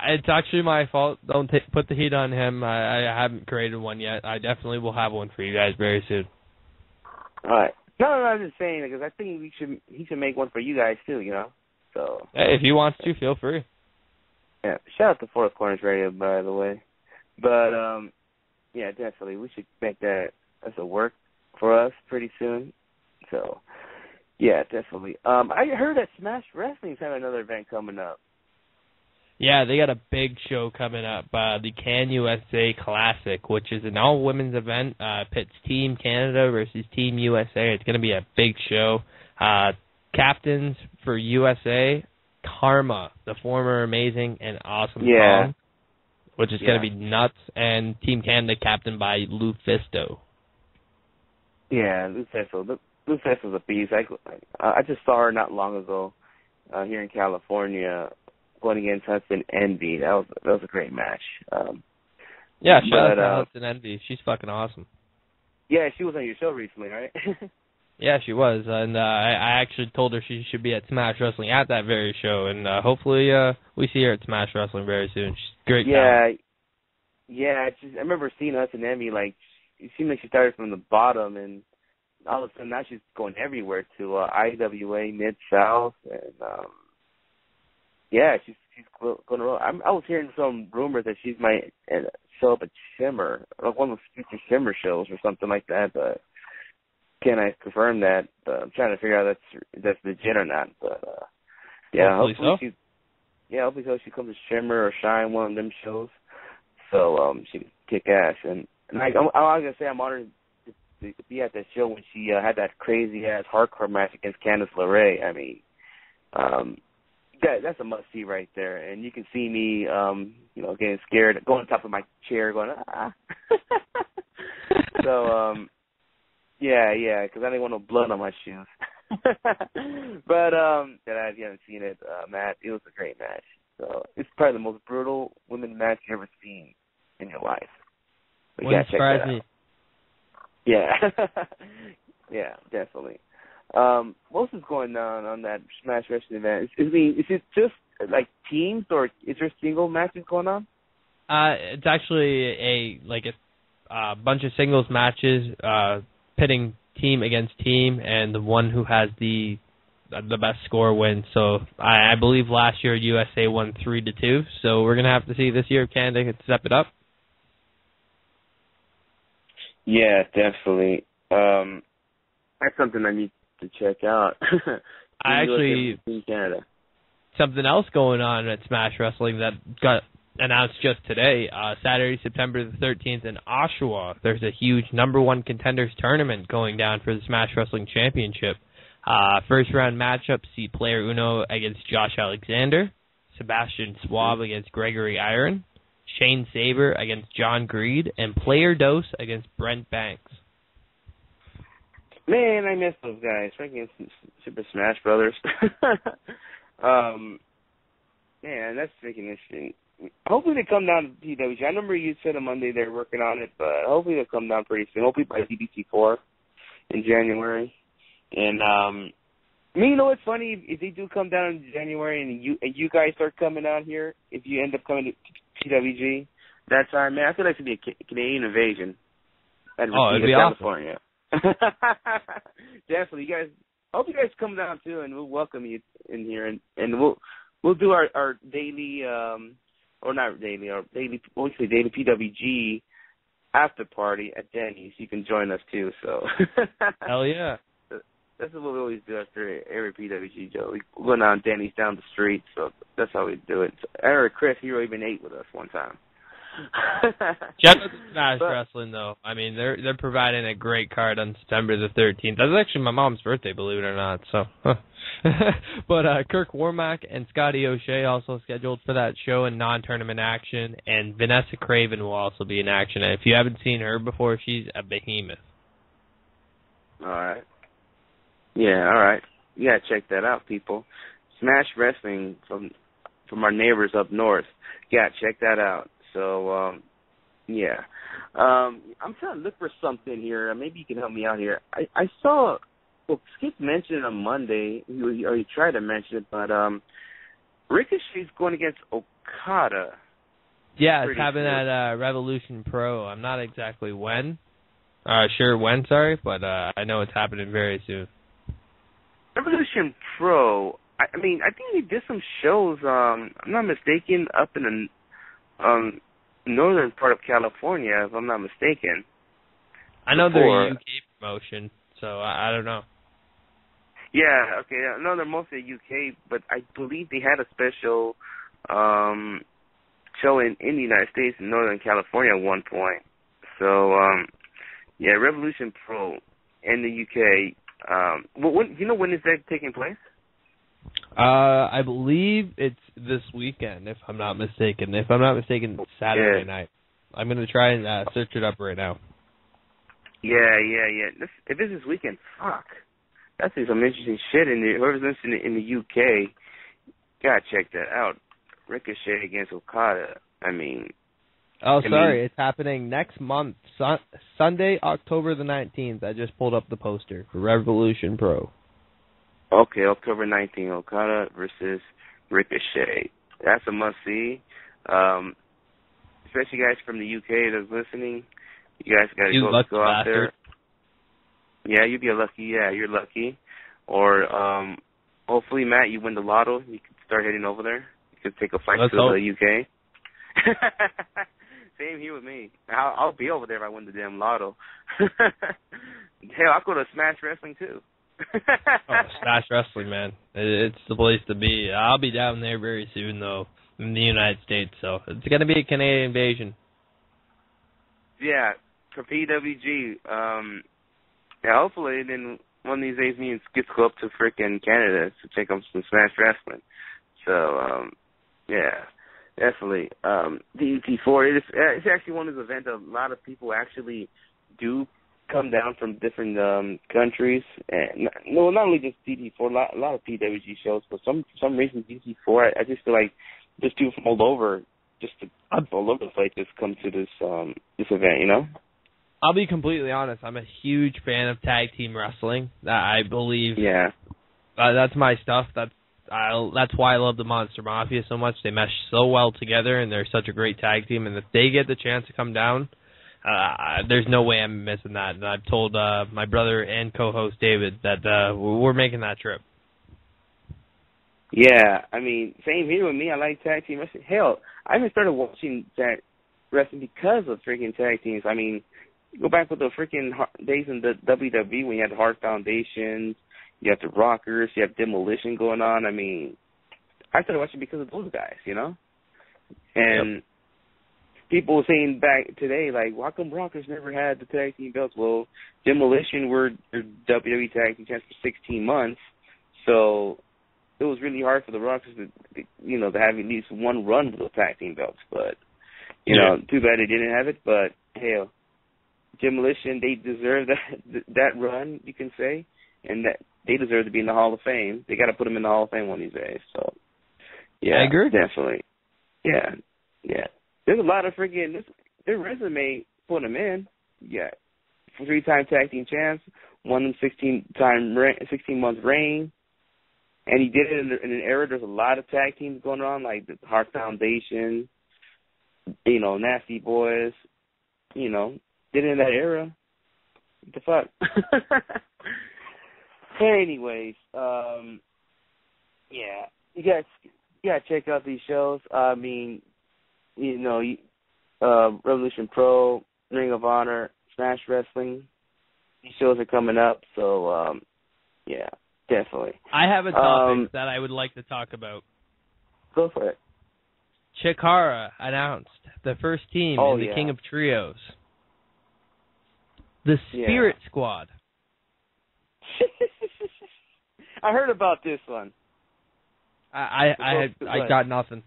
It's actually my fault. Don't put the heat on him. I haven't created one yet. I definitely will have one for you guys very soon. All right. No, I'm just saying because I think he should make one for you guys too. You know. So. Hey, if he wants to, feel free. Yeah. Shout out to Four Corners Radio, by the way. But, yeah, definitely. We should make that as a work for us pretty soon. So, yeah, definitely. I heard that Smash Wrestling's having another event coming up. Yeah, they got a big show coming up, the Can USA Classic, which is an all-women's event. Pits Team Canada versus Team USA. It's going to be a big show. Captains for USA, Karma, the former Amazing and Awesome Kong, which is going to be nuts, and Team Canada captained by Lou Fisto. Yeah, Lou Fisto's a beast. I just saw her not long ago here in California going against Hudson Envy. That was a great match. Yeah, shout out to Hudson Envy. She's fucking awesome. Yeah, she was on your show recently, right? Yeah, she was, and I actually told her she should be at Smash Wrestling at that very show, and hopefully we see her at Smash Wrestling very soon. She's great. Talent. Yeah. I remember seeing Hudson Envy, like, it seemed like she started from the bottom, and all of a sudden now she's going everywhere to IWA, Mid-South, and she's going to roll. I was hearing some rumors that she might show up at Shimmer, like one of the future Shimmer shows or something like that, but can I confirm that? I'm trying to figure out if that's legit or not, but hopefully so. She comes to Shimmer or Shine, one of them shows, so she can kick ass. And I was gonna say I'm honored to be at that show when she had that crazy ass hardcore match against Candice LeRae. I mean, that's a must see right there. And you can see me, getting scared, going on top of my chair, going ah. So yeah, because I didn't want no blood on my shoes. But that you haven't seen it, Matt. It was a great match. So it's probably the most brutal women's match you've ever seen in your life. Wouldn't surprise me. Yeah, yeah, definitely. What else is going on that Smash Wrestling event? Is it just like teams, or is there single matches going on? It's actually a bunch of singles matches, pitting team against team, and the one who has the best score wins. So I believe last year USA won 3-2. So we're gonna have to see this year if Canada can step it up. Yeah, definitely. That's something I need to check out. Canada. Something else going on at Smash Wrestling that got announced just today. Saturday, September the 13th in Oshawa, there's a huge #1 contenders tournament going down for the Smash Wrestling Championship. First round matchup, see Player Uno against Josh Alexander, Sebastian Swab against Gregory Iron, Shane Saber against John Greed, and Player Dose against Brent Banks. Man, I miss those guys. Freaking Super Smash Brothers. Man, that's freaking interesting. Hopefully they come down to PWG. I remember you said on Monday they're working on it, but hopefully they'll come down pretty soon. Hopefully by DBT 4 in January. And you know what's funny? If they do come down in January and you guys start coming out here, if you end up coming to PWG that time, man, I feel like it should be a Canadian invasion. It'd be California. Awesome. Definitely, you guys. I hope you guys come down too, and we'll welcome you in here, and we'll do our daily, or not daily, our daily, mostly daily PWG after party at Denny's. You can join us too. So. Hell yeah. That's what we always do after every PWG, Joe. We go down Denny's down the street, so that's how we do it. Eric, Chris, he even ate with us one time. Shout out to Smash Wrestling, though. I mean, they're providing a great card on September the 13th. That's actually my mom's birthday, believe it or not. So, but Kirk Warmack and Scotty O'Shea also scheduled for that show in non-tournament action, and Vanessa Craven will also be in action. And if you haven't seen her before, she's a behemoth. All right. Yeah, all right. You gotta check that out, people. Smash Wrestling from our neighbors up north. Yeah, check that out. So, yeah. I'm trying to look for something here. Maybe you can help me out here. I saw, Skip mentioned it on Monday, or he tried to mention it, but Ricochet's going against Okada. Yeah, it's happening at Revolution Pro. I'm not exactly sure when, but I know it's happening very soon. Revolution Pro, I think they did some shows, I'm not mistaken, up in the northern part of California, if I'm not mistaken. I know they're a UK promotion, so I don't know. Yeah, okay, I know they're mostly UK, but I believe they had a special show in the United States in Northern California at one point. So, yeah, Revolution Pro in the UK. When is that taking place? I believe it's this weekend, if I'm not mistaken. If I'm not mistaken, it's Saturday night. I'm going to try and search it up right now. Yeah. If it's this weekend, fuck. That's some interesting shit in there. Whoever's listening in the UK, gotta check that out. Ricochet against Okada. I mean... It's happening next month, Sunday, October the 19th. I just pulled up the poster for Revolution Pro. Okay, October 19th, Okada versus Ricochet. That's a must-see. Especially guys from the UK that's listening. You guys got to go out there. Yeah, you'd be lucky. Yeah, you're lucky. Or hopefully, Matt, you win the lotto. You could start heading over there. You could take a flight to the UK. Same here with me. I'll be over there if I win the damn lotto. Hell, I'll go to Smash Wrestling, too. Smash Wrestling, man. It's the place to be. I'll be down there very soon, though, in the United States, so it's going to be a Canadian invasion. Yeah, for PWG. Yeah, hopefully, then one of these days, me and Skits go up to frickin' Canada to check out some Smash Wrestling. So, yeah. Definitely. DDT4, it's actually one of those events that a lot of people actually do come down from different countries. And not only just DDT4, a lot of PWG shows, but for some reason DDT4, I just feel like just people from all over, all over the place just come to this event, you know? I'll be completely honest. I'm a huge fan of tag team wrestling. I believe that's my stuff. That's why I love the Monster Mafia so much. They mesh so well together, and they're such a great tag team. And if they get the chance to come down, there's no way I'm missing that. And I've told my brother and co-host David that we're making that trip. Yeah, I mean, same here with me. I like tag team wrestling. Hell, I even started watching tag wrestling because of freaking tag teams. I mean, go back with the freaking days in the WWE when you had the Hart Foundations. You have the Rockers, you have Demolition going on. I mean, I started watching because of those guys, you know? And people were saying back today, like, well, how come Rockers never had the tag team belts? Well, Demolition were WWE tag team champs for 16 months, so it was really hard for the Rockers to have at least one run with the tag team belts. But, you know, too bad they didn't have it. But, hell, Demolition, they deserve that run, you can say, and that they deserve to be in the Hall of Fame. They got to put them in the Hall of Fame one of these days. So, yeah, I agree. Definitely. Yeah. There's a lot of freaking their resume put them in. Yeah, 3-time tag team champs, won them 16 months reign, and he did it in an era. There's a lot of tag teams going on, like the Hart Foundation, Nasty Boys, did it in that era. What the fuck? Anyways, you gotta check out these shows. I mean, Revolution Pro, Ring of Honor, Smash Wrestling. These shows are coming up, so definitely. I have a topic that I would like to talk about. Go for it. Chikara announced the first team in the King of Trios. The Spirit Squad. I heard about this one. I got nothing.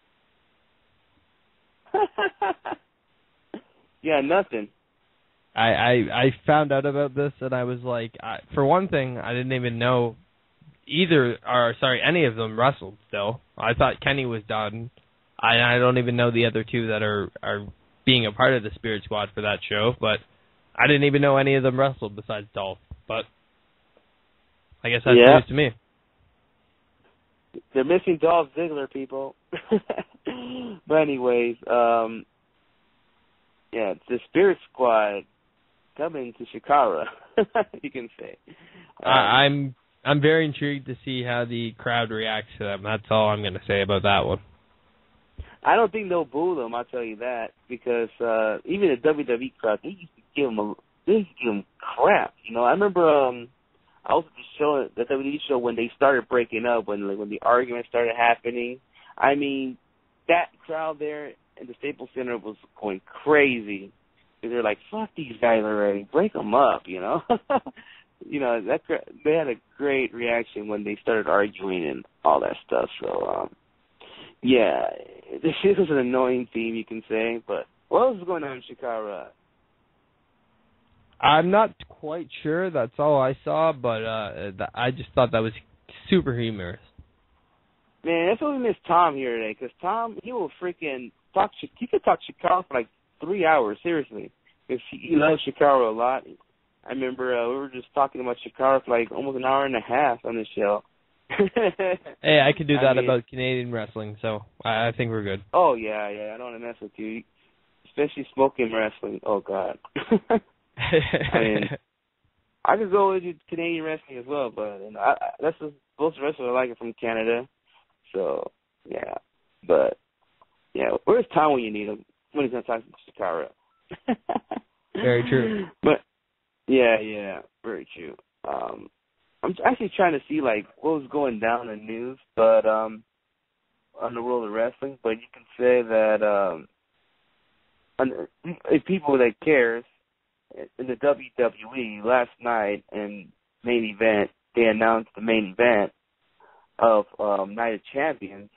Yeah, nothing. I found out about this and I was like, for one thing, I didn't even know any of them wrestled still. I thought Kenny was done. I don't even know the other two that are being a part of the Spirit Squad for that show, but I didn't even know any of them wrestled besides Dolph. But I guess that's news to me. They're missing Dolph Ziggler, people. But anyways, it's the Spirit Squad coming to Chikara, you can say. I'm very intrigued to see how the crowd reacts to them. That's all I'm going to say about that one. I don't think they'll boo them, I'll tell you that, because even the WWE crowd, they used to give them crap. I remember I was at the WWE show when they started breaking up, when the argument started happening. I mean, that crowd there in the Staples Center was going crazy. They're like, fuck these guys already, break them up, they had a great reaction when they started arguing and all that stuff. So, this was an annoying theme, you can say. But what else is going on in Chikara? I'm not quite sure. That's all I saw, but I just thought that was super humorous. Man, that's why we miss Tom here today, because Tom, he will freaking talk. He could talk Shikara for like 3 hours, seriously. Because he loves Shikara a lot. I remember we were just talking about Shikara for like almost an hour and a half on the show. Hey, I could do that about Canadian wrestling, so I think we're good. Oh, yeah, I don't want to mess with you. Especially smoking wrestling. Oh, God. I mean, I could go with Canadian wrestling as well, but that's just, most wrestlers I like it from Canada. So, yeah. But, yeah, where's Tom when you need him? When he's going to talk to Shikara. Very true. But, yeah, very true. I'm actually trying to see, like, what was going down in the news, but, on the world of wrestling, but you can say that, if people that cares, in the WWE last night in main event, they announced the main event of Night of Champions,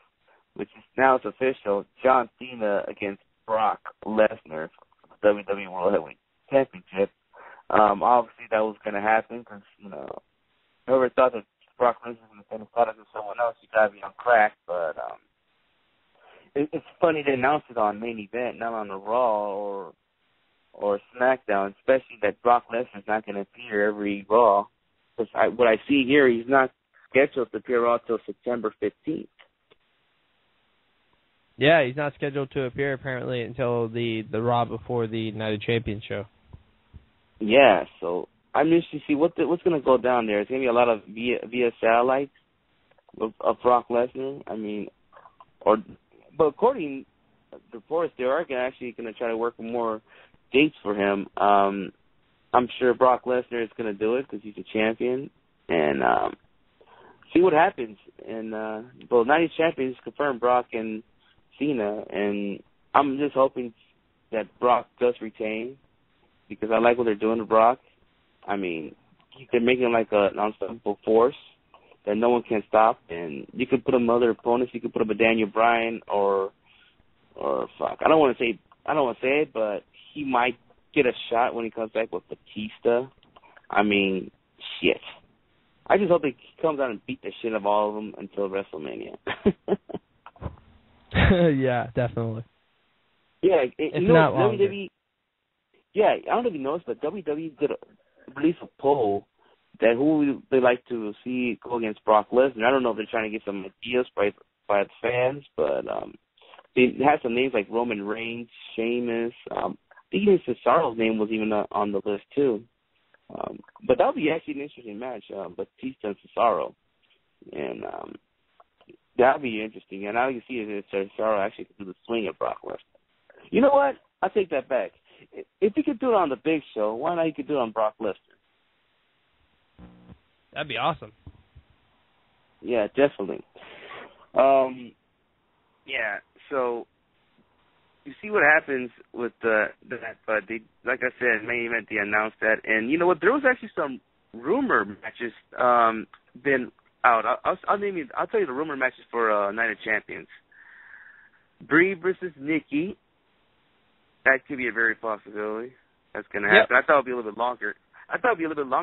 which is now it's official, John Cena against Brock Lesnar for the WWE World Heavyweight Championship. Obviously that was going to happen because, whoever thought that Brock Lesnar was going to fight against someone else, you got to be on crack, but it's funny they announced it on main event, not on the Raw or SmackDown, especially that Brock Lesnar's not going to appear every Raw. Because what I see here, he's not scheduled to appear Raw until September 15th. Yeah, he's not scheduled to appear apparently until the Raw before the Night of Champions show. Yeah, so I'm interested to see what's going to go down there. It's going to be a lot of via satellites of Brock Lesnar. I mean, but according to reports, they are actually going to try to work more dates for him. I'm sure Brock Lesnar is going to do it because he's a champion, and see what happens. And well, Night of Champions confirmed Brock and Cena, and I'm just hoping that Brock does retain because I like what they're doing to Brock. I mean, they're making him like an unstoppable force that no one can stop, and you could put him other opponents. You could put him a Daniel Bryan or fuck. I don't want to say it, but he might get a shot when he comes back with Batista. I mean, shit. I just hope he comes out and beat the shit out of all of them until WrestleMania. Yeah, definitely. Yeah, if not longer. WWE. Yeah, I don't know if you noticed, but WWE did release a poll that who they like to see go against Brock Lesnar. I don't know if they're trying to get some ideas by the fans, but they had some names like Roman Reigns, Sheamus. I think even Cesaro's name was even on the list too. But that would be actually an interesting match, Batista and Cesaro. And that would be interesting. And now you see if Cesaro actually can do the swing at Brock Lesnar. You know what? I'll take that back. If he could do it on the Big Show, why not he could do it on Brock Lesnar? That'd be awesome. Yeah, definitely. Yeah, so you see what happens with that, but they, like I said, main event, they announced that. And you know what? There was actually some rumor matches been out. I'll tell you the rumor matches for Night of Champions. Brie versus Nikki. That could be a very possibility. That's going to happen. Yep. I thought it would be a little bit longer.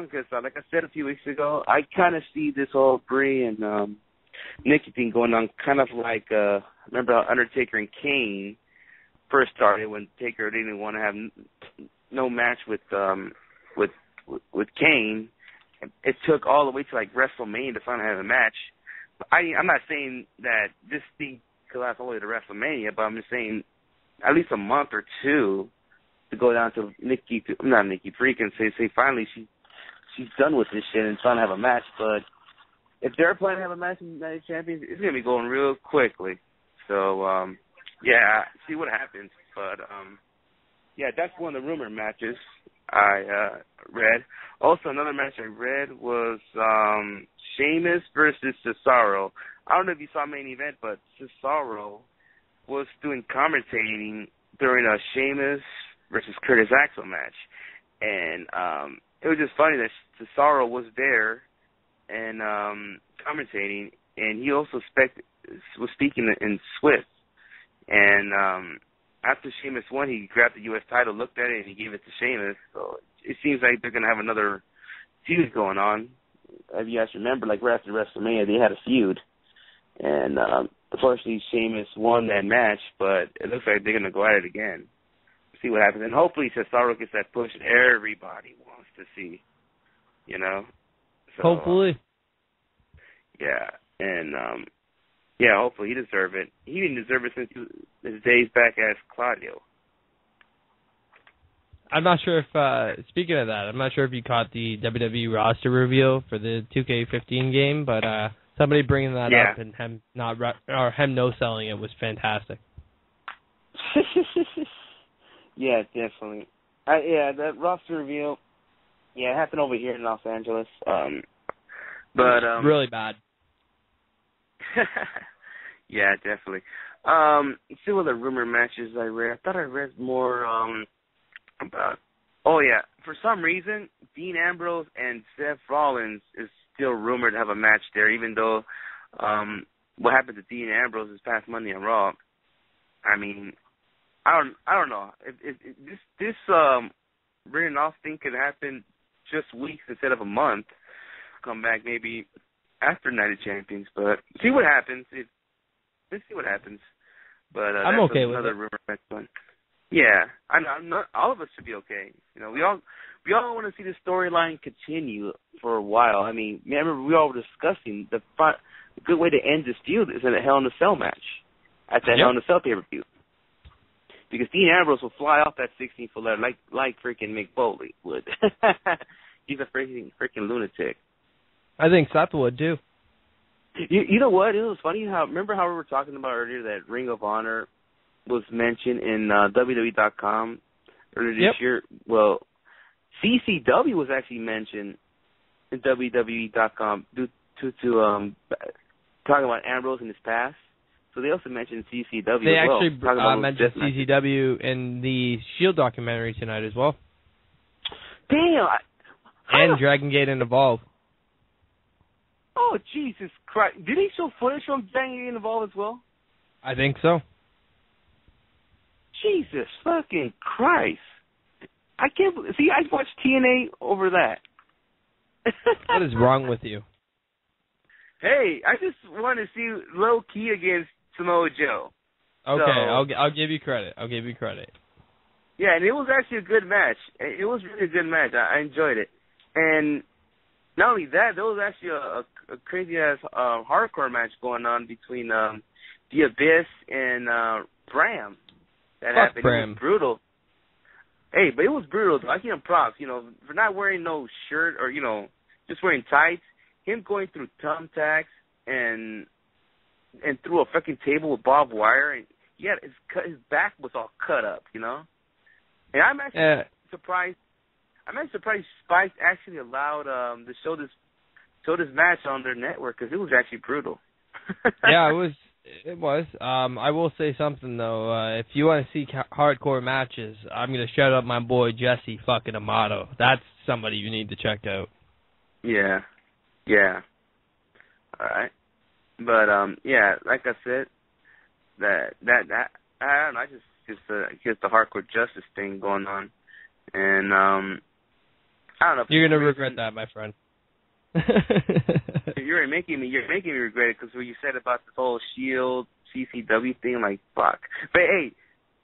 Because, like I said a few weeks ago, I kind of see this whole Brie and Nikki thing going on kind of like, remember how Undertaker and Kane first started when Taker didn't want to have no match with Kane. It took all the way to like WrestleMania to finally have a match. I'm not saying that this thing could last all the way to WrestleMania, but I'm just saying at least a month or two to go down to Brie can say finally she's done with this shit and trying to have a match. But if they're planning to have a match in the United Champions, it's gonna be going real quickly. So yeah, see what happens. But yeah, that's one of the rumor matches I read. Also, another match I read was Sheamus versus Cesaro. I don't know if you saw main event, but Cesaro was doing commentating during a Sheamus versus Curtis Axel match. And it was just funny that Cesaro was there and commentating, and he also was speaking in Swiss. And after Sheamus won, he grabbed the U.S. title, looked at it, and he gave it to Sheamus. So it seems like they're going to have another feud going on. If you guys remember, like right after WrestleMania, they had a feud. And unfortunately, Sheamus won that match, but it looks like they're going to go at it again. See what happens. And hopefully Cesaro gets that push everybody wants to see, you know? So, Hopefully. Yeah. And, yeah, hopefully he deserves it. He didn't deserve it since his days back as Claudio. I'm not sure if, speaking of that, I'm not sure if you caught the WWE roster reveal for the 2K15 game, but somebody bringing that up and him no-selling it was fantastic. Yeah, definitely. That roster reveal, it happened over here in Los Angeles. But really bad. Yeah, definitely. See what the rumor matches I read. I thought I read more about. Oh yeah, for some reason, Dean Ambrose and Seth Rollins is still rumored to have a match there, even though what happened to Dean Ambrose this past Monday on Raw. I mean, I don't know. If this written off thing could happen just weeks instead of a month. Come back maybe after Night of Champions, but see what happens. Let's see what happens. But I'm that's okay with another it. rumor match one. Yeah, I'm not. All of us should be okay. You know, we all want to see the storyline continue for a while. I mean, remember we all were discussing the good way to end this feud is in a Hell in a Cell match at that Hell in a Cell pay-per-view. Because Dean Ambrose will fly off that 16-foot ladder like freaking Mick Foley would. He's a freaking lunatic. I think Seth would too. You know what? It was funny remember how we were talking about earlier that Ring of Honor was mentioned in WWE.com earlier this year? Well, CCW was actually mentioned in WWE.com due to talking about Ambrose in his past. So they also mentioned CCW they as well. They actually mentioned CCW in the Shield documentary tonight as well. Damn! And Dragon Gate and Evolve. Oh, Jesus Christ. Did he show footage from Dragon Gate and Evolve as well? I think so. Jesus fucking Christ. I can't believe... See, I watched TNA over that. What is wrong with you? Hey, I just want to see Low Key against Samoa Joe. Okay, so, I'll give you credit. Yeah, and it was actually a good match. It was really a good match. I enjoyed it. And not only that, there was actually a crazy-ass hardcore match going on between The Abyss and Bram. That happened. Bram. It was brutal. Hey, but it was brutal. I give him props, for not wearing no shirt or, just wearing tights. Him going through thumbtacks and through a fucking table with barbed wire, and his back was all cut up, And I'm actually surprised. I'm actually surprised Spice actually allowed to show this match on their network because it was actually brutal. Yeah, it was. I will say something though. If you want to see hardcore matches, I'm gonna shout out my boy Jesse fucking Amato. That's somebody you need to check out. Yeah. All right. But like I said, that I don't know. I just the hardcore justice thing going on, and I don't know. You're gonna regret that, my friend. You're making me regret it because what you said about this whole Shield CCW thing, like fuck. But hey,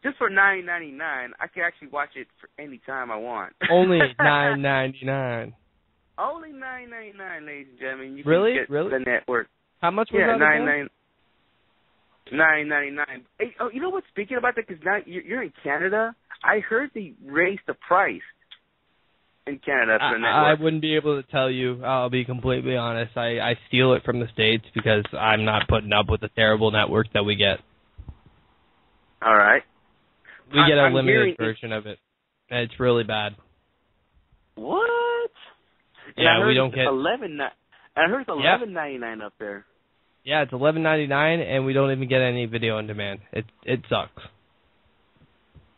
just for $9.99, I can actually watch it for any time I want. Only $9.99. Only $9.99, ladies and gentlemen. You really? can get the network. How much was that? $9.99. Hey, oh, you know what? Speaking about that, because now you're in Canada, I heard they raised the price in Canada for the network. I wouldn't be able to tell you. I'll be completely honest. I steal it from the States because I'm not putting up with the terrible network that we get. All right. We get a limited version of it. And it's really bad. What? Yeah, we don't get. I heard it's $11.99 up there. Yeah, it's $11.99, and we don't even get any video on demand. It sucks.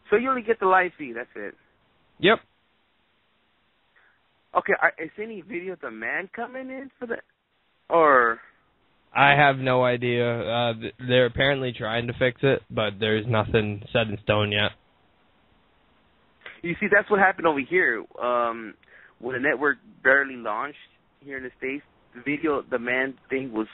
So you only get the live feed. That's it. Yep. Okay, is any video on demand coming in for that? Or I have no idea. They're apparently trying to fix it, but there's nothing set in stone yet. You see, that's what happened over here. When the network barely launched here in the States, the video demand thing was,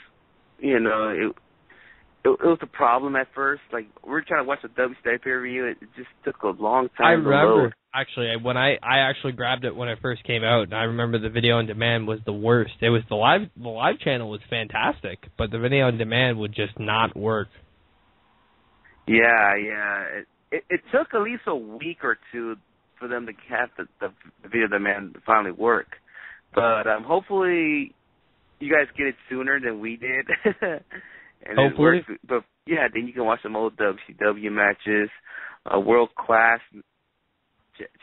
was a problem at first. Like, we were trying to watch the WCW pay-per-view. It just took a long time I to remember, load. actually, when I actually grabbed it when it first came out, and I remember the video on demand was the worst. It was the live channel was fantastic, but the video on demand would just not work. Yeah. It took at least a week or two for them to have the video on demand to finally work. But hopefully you guys get it sooner than we did. And hopefully. But yeah, then you can watch some old WCW matches, World Class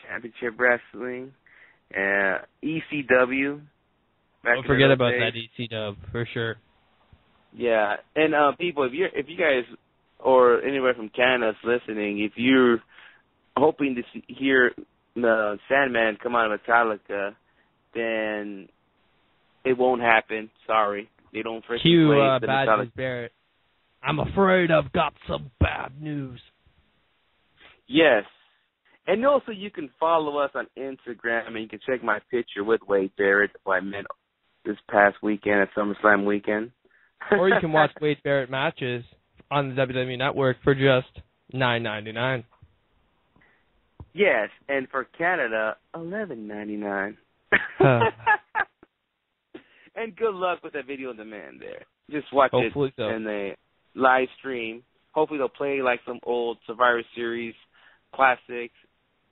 Championship Wrestling, ECW. Don't forget about that ECW for sure. Yeah, and people, if you guys or anywhere from Canada is listening, if you're hoping to hear the Sandman come out of Metallica, then it won't happen. Sorry. They don't freaking play the Bad Metallica. News Barrett. I'm afraid I've got some bad news. Yes. And also you can follow us on Instagram and you can check my picture with Wade Barrett, who I met this past weekend at SummerSlam weekend. Or you can watch Wade Barrett matches on the WWE Network for just $9.99. Yes, and for Canada, $11.99. And good luck with that video on demand there. Just watch Hopefully it in the live stream. Hopefully they'll play like some old Survivor Series classics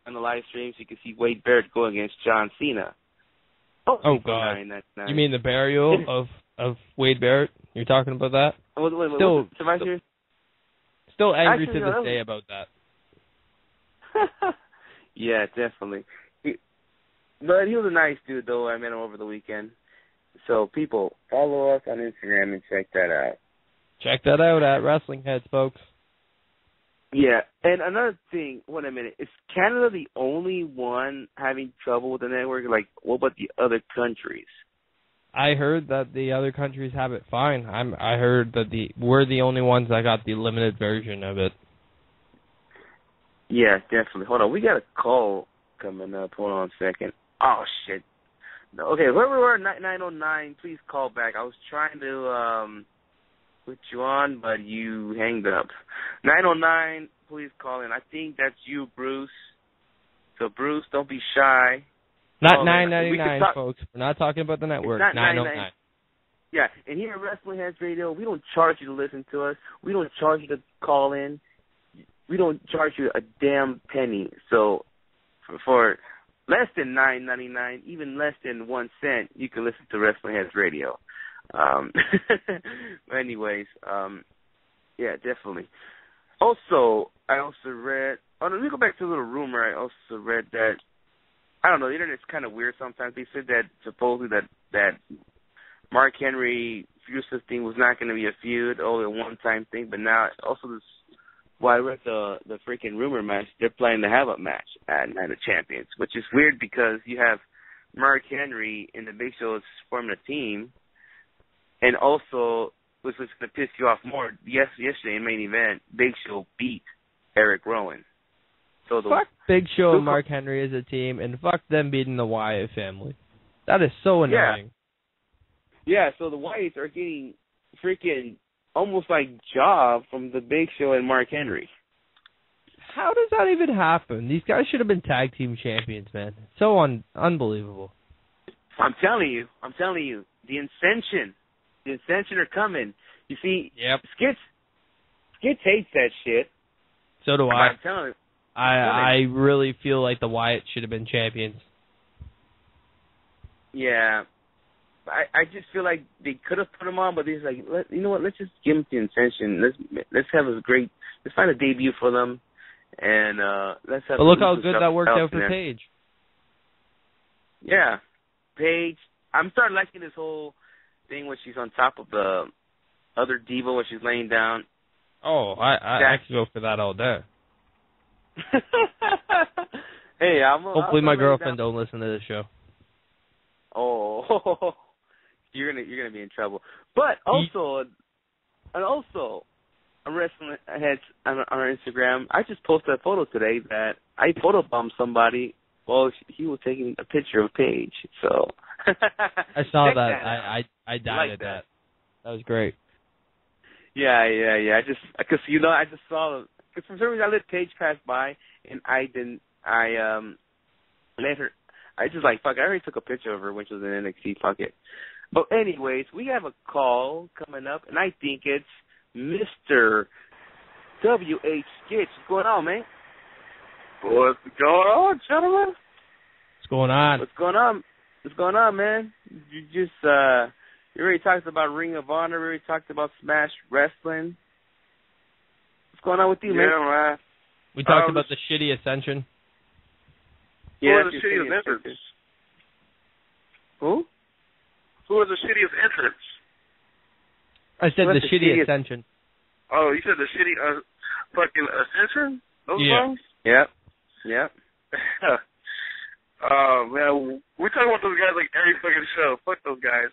on the live stream so you can see Wade Barrett go against John Cena. Oh God. You mean the burial of Wade Barrett? You're talking about that? Wait, Survivor Series? Still angry Actually, to this day about that. Yeah, definitely. But he was a nice dude, though. I met him over the weekend. So, people, follow us on Instagram and check that out. Check that out at WrestlingHeads, folks. Yeah, and another thing, wait a minute, is Canada the only one having trouble with the network? Like, what about the other countries? I heard that the other countries have it fine. I heard that we're the only ones that got the limited version of it. Yeah, definitely. Hold on, we got a call coming up. Hold on a second. Oh, shit. Okay, where we were, 909, please call back. I was trying to put you on, but you hanged up. 909, please call in. I think that's you, Bruce. So, Bruce, don't be shy. Not $9.99, folks. We're not talking about the network. Not $9.99. Yeah, and here at WrestlingHeads Radio, we don't charge you to listen to us. We don't charge you to call in. We don't charge you a damn penny. So, for less than $9.99, even less than 1 cent, you can listen to WrestlingHeads Radio. Anyways, yeah, definitely. Also, I also read. Oh, let me go back to a little rumor. I also read that. I don't know. The internet's kind of weird sometimes. They said that supposedly that Mark Henry Rusev thing was not going to be a feud, only a one-time thing. But now, also this. Well, I read the freaking rumor match. They're planning to have a match at Night of Champions, which is weird because you have Mark Henry and the Big Show is forming a team, and also, which was going to piss you off more, yesterday in main event, Big Show beat Eric Rowan. So fuck Big Show and Mark Henry as a team, and fuck them beating the Wyatt family. That is so annoying. Yeah, so the Wyatts are getting freaking almost like job from the Big Show and Mark Henry. How does that even happen? These guys should have been tag team champions, man. So unbelievable. I'm telling you, the Ascension are coming. You see, yep. Skits hates that shit. So do I. I'm telling you. I really feel like the Wyatts should have been champions. Yeah. I just feel like they could have put him on, but they're like, you know what? Let's just give him the Ascension. Let's have let's find a debut for them, and let's have. But look how good that worked out for Paige. Yeah, Paige. I'm starting liking this whole thing when she's on top of the other diva when she's laying down. Oh, I could go for that all day. Hey, hopefully my girlfriend don't listen to this show. Oh. You're gonna be in trouble. But also on WrestlingHeads on our Instagram, I just posted a photo today that I photobombed somebody while he was taking a picture of Paige. So I saw that. I doubted that. That was great. Yeah. I just saw, because for some reason I let Paige pass by, and I let her. I just like, fuck, I already took a picture of her when she was in NXT, fuck it. But anyways, we have a call coming up, and I think it's Mr. W.H. Skitch. What's going on, man? What's going on, gentlemen? What's going on? What's going on, man? You already talked about Ring of Honor. We already talked about Smash Wrestling. What's going on with you, man? Yeah, man. We talked about the shitty Ascension. Who are the shittiest entrants? Who? Who are the shittiest entrants? I said the shitty Ascension. Oh, you said the shitty fucking Ascension? Those songs? Yep. Man, we talk about those guys like every fucking show. Fuck those guys.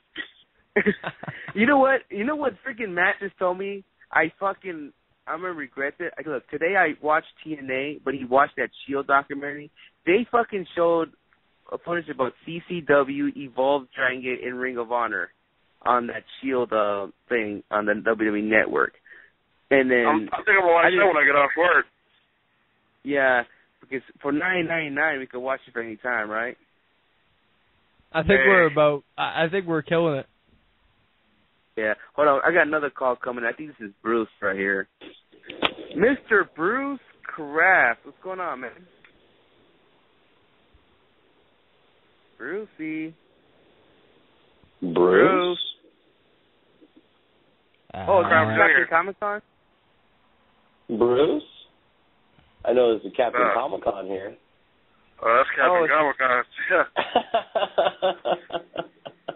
You know what freaking Matt just told me? I'm gonna regret it. Look, today I watched TNA, but he watched that Shield documentary. They fucking showed a footage about CCW, Evolve, Dragon, and Ring of Honor on that Shield thing on the WWE Network. And then I think I'm gonna watch that when I get off work. Yeah, because for $9.99 we could watch it for any time, right? I think we're killing it. Yeah. Hold on, I got another call coming. I think this is Bruce right here. Mr. Bruce Kraft. What's going on, man? Brucey. Bruce? Oh, Captain Comic-Con? Bruce? I know there's a Captain Comic-Con here. Oh, that's Captain Comic-Con.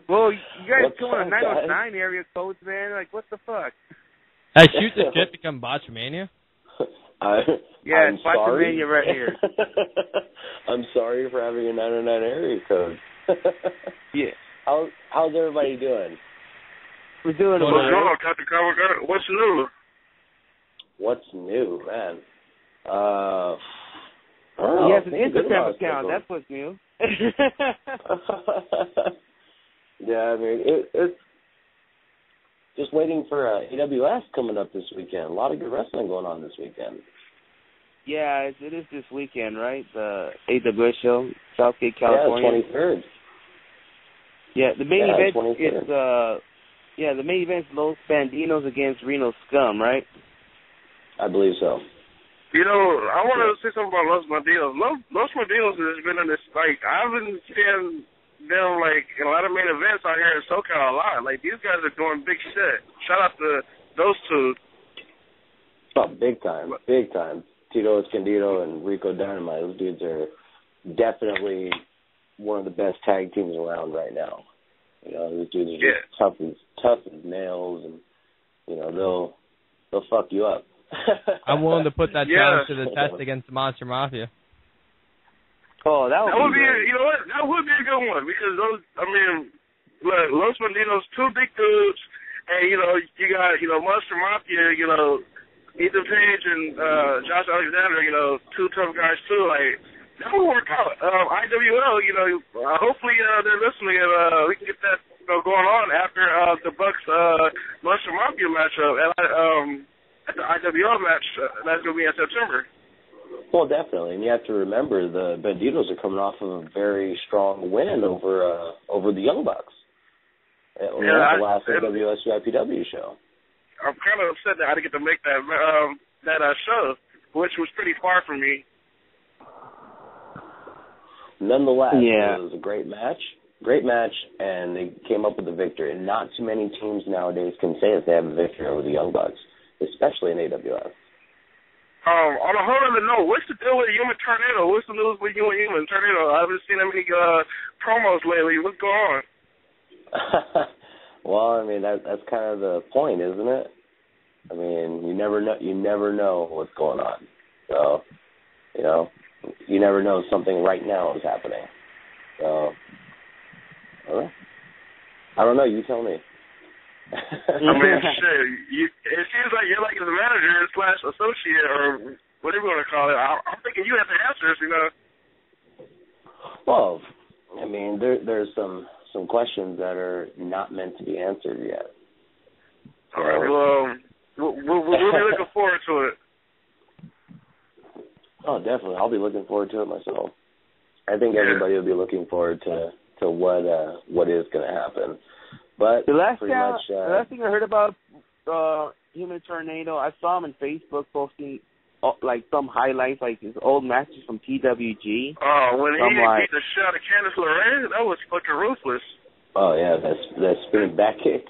Well, you guys come on 909 area codes, man. Like, what the fuck? Hey, shoot the shit become Botchamania? Yeah, it's Botchamania right here. I'm sorry for having a 909 area code. Yeah. How's everybody doing? We're doing What's going on, Captain Comic-Con? What's new? What's new, man? He has an Instagram account. That's what's new. Yeah, I mean, it's just waiting for AWS coming up this weekend. A lot of good wrestling going on this weekend. Yeah, it is this weekend, right? The AWS show, Southgate, California. Yeah, 23rd. Yeah, the main event 23rd. is the main event is Los Bandinos against Reno Scum, right? I believe so. You know, I want to say something about Los Bandinos. Los Bandinos has been in this, like, I've been seeing them, like, in a lot of main events out here in SoCal a lot. Like, these guys are doing big shit. Shout out to those two. Oh, big time. Big time. Tito Escondido and Rico Dynamite. Those dudes are definitely one of the best tag teams around right now. You know, those dudes are just tough as nails, and, you know, they'll fuck you up. I'm willing to put that challenge to the test against the Monster Mafia. Oh, that would be you know what? That would be a good one, because those, I mean, look, Los Bandinos, two big dudes, and, you know, you got, you know, Monster Mafia, you know, Ethan Page and Josh Alexander, you know, two tough guys too. Like, that would work out. IWL, you know, hopefully they're listening, and we can get that, you know, going on after the Bucks Monster Mafia matchup at the IWL match. That's gonna be in September. Well, definitely, and you have to remember the Banditos are coming off of a very strong win over the Young Bucks. The last AWS UIPW show. I'm kind of upset that I didn't get to make that show, which was pretty far from me. Nonetheless, it was a great match, and they came up with a victory. And not too many teams nowadays can say that they have a victory over the Young Bucks, especially in AWS. On a whole other note, what's the deal with Human Tornado? What's the news with you and Human Tornado? I haven't seen that many promos lately. What's going on? Well, I mean, that's kind of the point, isn't it? I mean, you never know what's going on. So, you know, you never know something right now is happening. So, I don't know. You tell me. I mean, shit. It seems like you're like the manager / associate, or whatever you want to call it. I'm thinking you have the answers, you know. Well, I mean, there's some questions that are not meant to be answered yet. All right. Well, We'll be looking forward to it. Oh, definitely. I'll be looking forward to it myself. I think everybody will be looking forward to what is going to happen. But the last thing I heard about him and Tornado, I saw him on Facebook posting like some highlights, like his old matches from PWG. Oh, when he beat the shot of Candice LeRae, that was fucking ruthless. Oh yeah, that spinning back kick.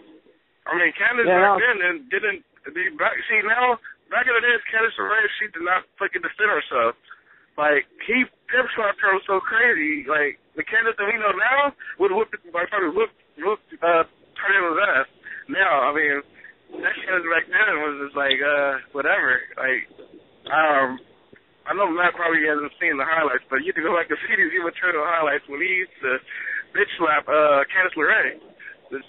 I mean, Candice back then didn't be back. See, now back in the days, Candice LeRae, she did not fucking defend herself. Like, he pimp slapped her so crazy. Like, the Candice that we know now would probably whoop Tornado's ass. Now, I mean, that Candice back then was just like, whatever. Like, I know Matt probably hasn't seen the highlights, but you have to go back to see these Tornado highlights when he used to bitch slap Candice LeRae. It's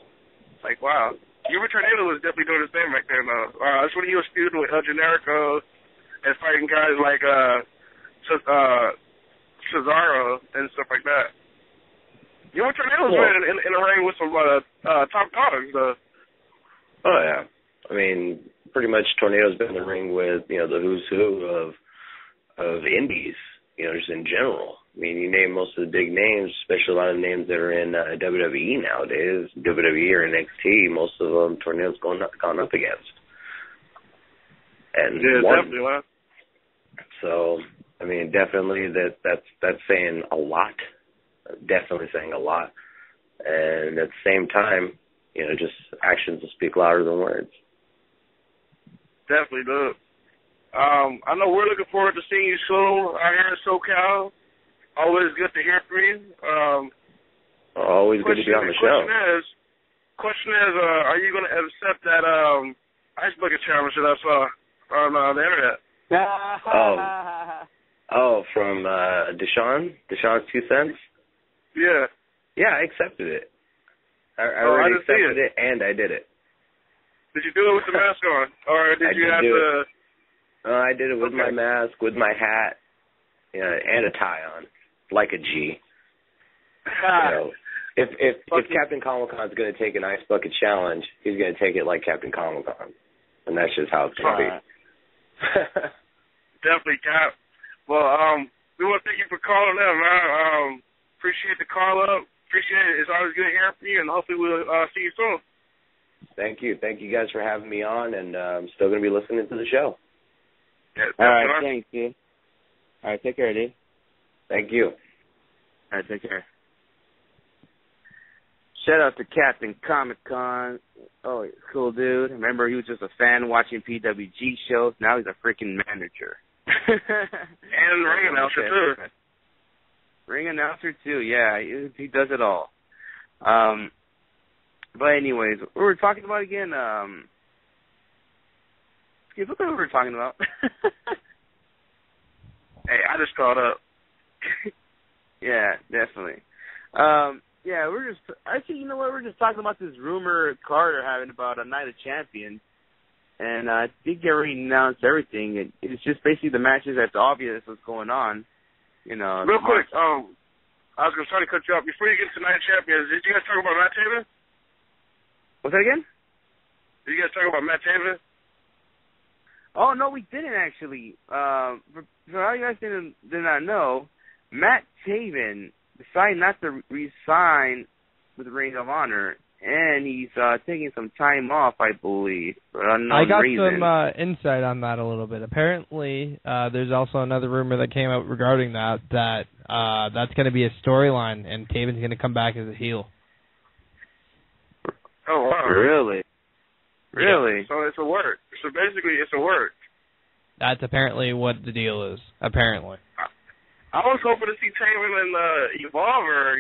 like, wow. Tornado was definitely doing his thing back then, though. That's when he was feuding with El Generico and fighting guys like Cesaro and stuff like that. Tornado was in the ring with some top dogs, though. Oh, yeah. I mean, pretty much Tornado's been in the ring with, the who's who of indies, just in general. I mean, you name most of the big names, especially a lot of names that are in WWE nowadays, WWE or NXT, most of them Tornado's gone up against. And definitely, man. So, I mean, definitely that's saying a lot. Definitely saying a lot. And at the same time, just actions will speak louder than words. Definitely do. I know we're looking forward to seeing you soon out here in SoCal. Always good to hear from you. Always good to be on the show. Question is, are you going to accept that ice bucket challenge that I saw on the internet? From Deshaun's 2 cents? Yeah. Yeah, I accepted it. I already accepted it, and I did it. Did you do it with the mask on, or did you have to? I did it with my mask, with my hat, and a tie on, like a G. If Captain Comic-Con is going to take an ice bucket challenge, he's going to take it like Captain Comic-Con, and that's just how it's going to be. Definitely, Cap. Well, we want to thank you for calling in, man. Appreciate the call up. Appreciate it. It's always good hearing from you, and hopefully we'll see you soon. Thank you. Thank you guys for having me on, and I'm still going to be listening to the show. Yeah, all right, thanks, dude. All right, take care, dude. Thank you. All right, take care. Shout out to Captain Comic-Con. Oh, cool dude. Remember, he was just a fan watching PWG shows. Now he's a freaking manager. And ring announcer, too. Ring announcer, too, yeah. He does it all. But anyways, what were we talking about again? Look what we were talking about. Hey, I just caught up. Yeah, definitely. Yeah, we're just, actually, you know what, we're just talking about this rumor Carter having about a Night of Champions, and I think he already announced everything. It's just basically the matches that's obvious what's going on, Real quick, I was going to try to cut you off. Before you get to Night of Champions, did you guys talk about Matt Taven? What's that again? Did you guys talk about Matt Taven? Oh, no, we didn't, actually. For all you guys did not know, Matt Taven decided not to resign with Ring of Honor, and he's taking some time off, I believe, for unknown reason. I got some insight on that a little bit. Apparently, there's also another rumor that came out regarding that's going to be a storyline, and Taven's going to come back as a heel. Oh, wow. Really? Really? Yeah. So it's a work. So basically, it's a work. That's apparently what the deal is, apparently. I was hoping to see Taven and Evolve, or,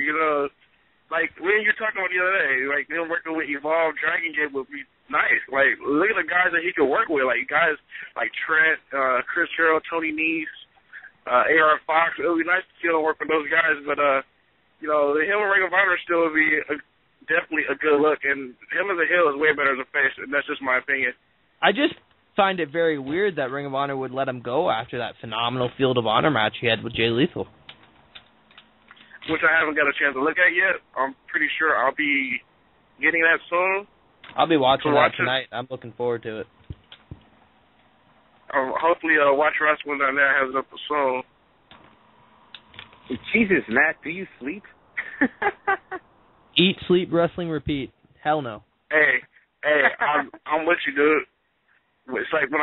like when you're talking about the other day, like them working with Evolve, Dragon Gate would be nice. Like, look at the guys that he could work with, like guys like Trent, Chris Carroll, Tony Nese, AR Fox. It would be nice to see him work with those guys, but him and Ring of Honor still would be definitely a good look, and him as a heel is way better as a face, and that's just my opinion. I just find it very weird that Ring of Honor would let him go after that phenomenal Field of Honor match he had with Jay Lethal. Which I haven't got a chance to look at yet. I'm pretty sure I'll be getting that soon. I'll be watching that tonight. I'm looking forward to it. hopefully, Watch Wrestling down there has it up soon. Jesus, Matt, do you sleep? Eat, sleep, wrestling, repeat. Hell no. Hey, I'm with you, dude. It's like when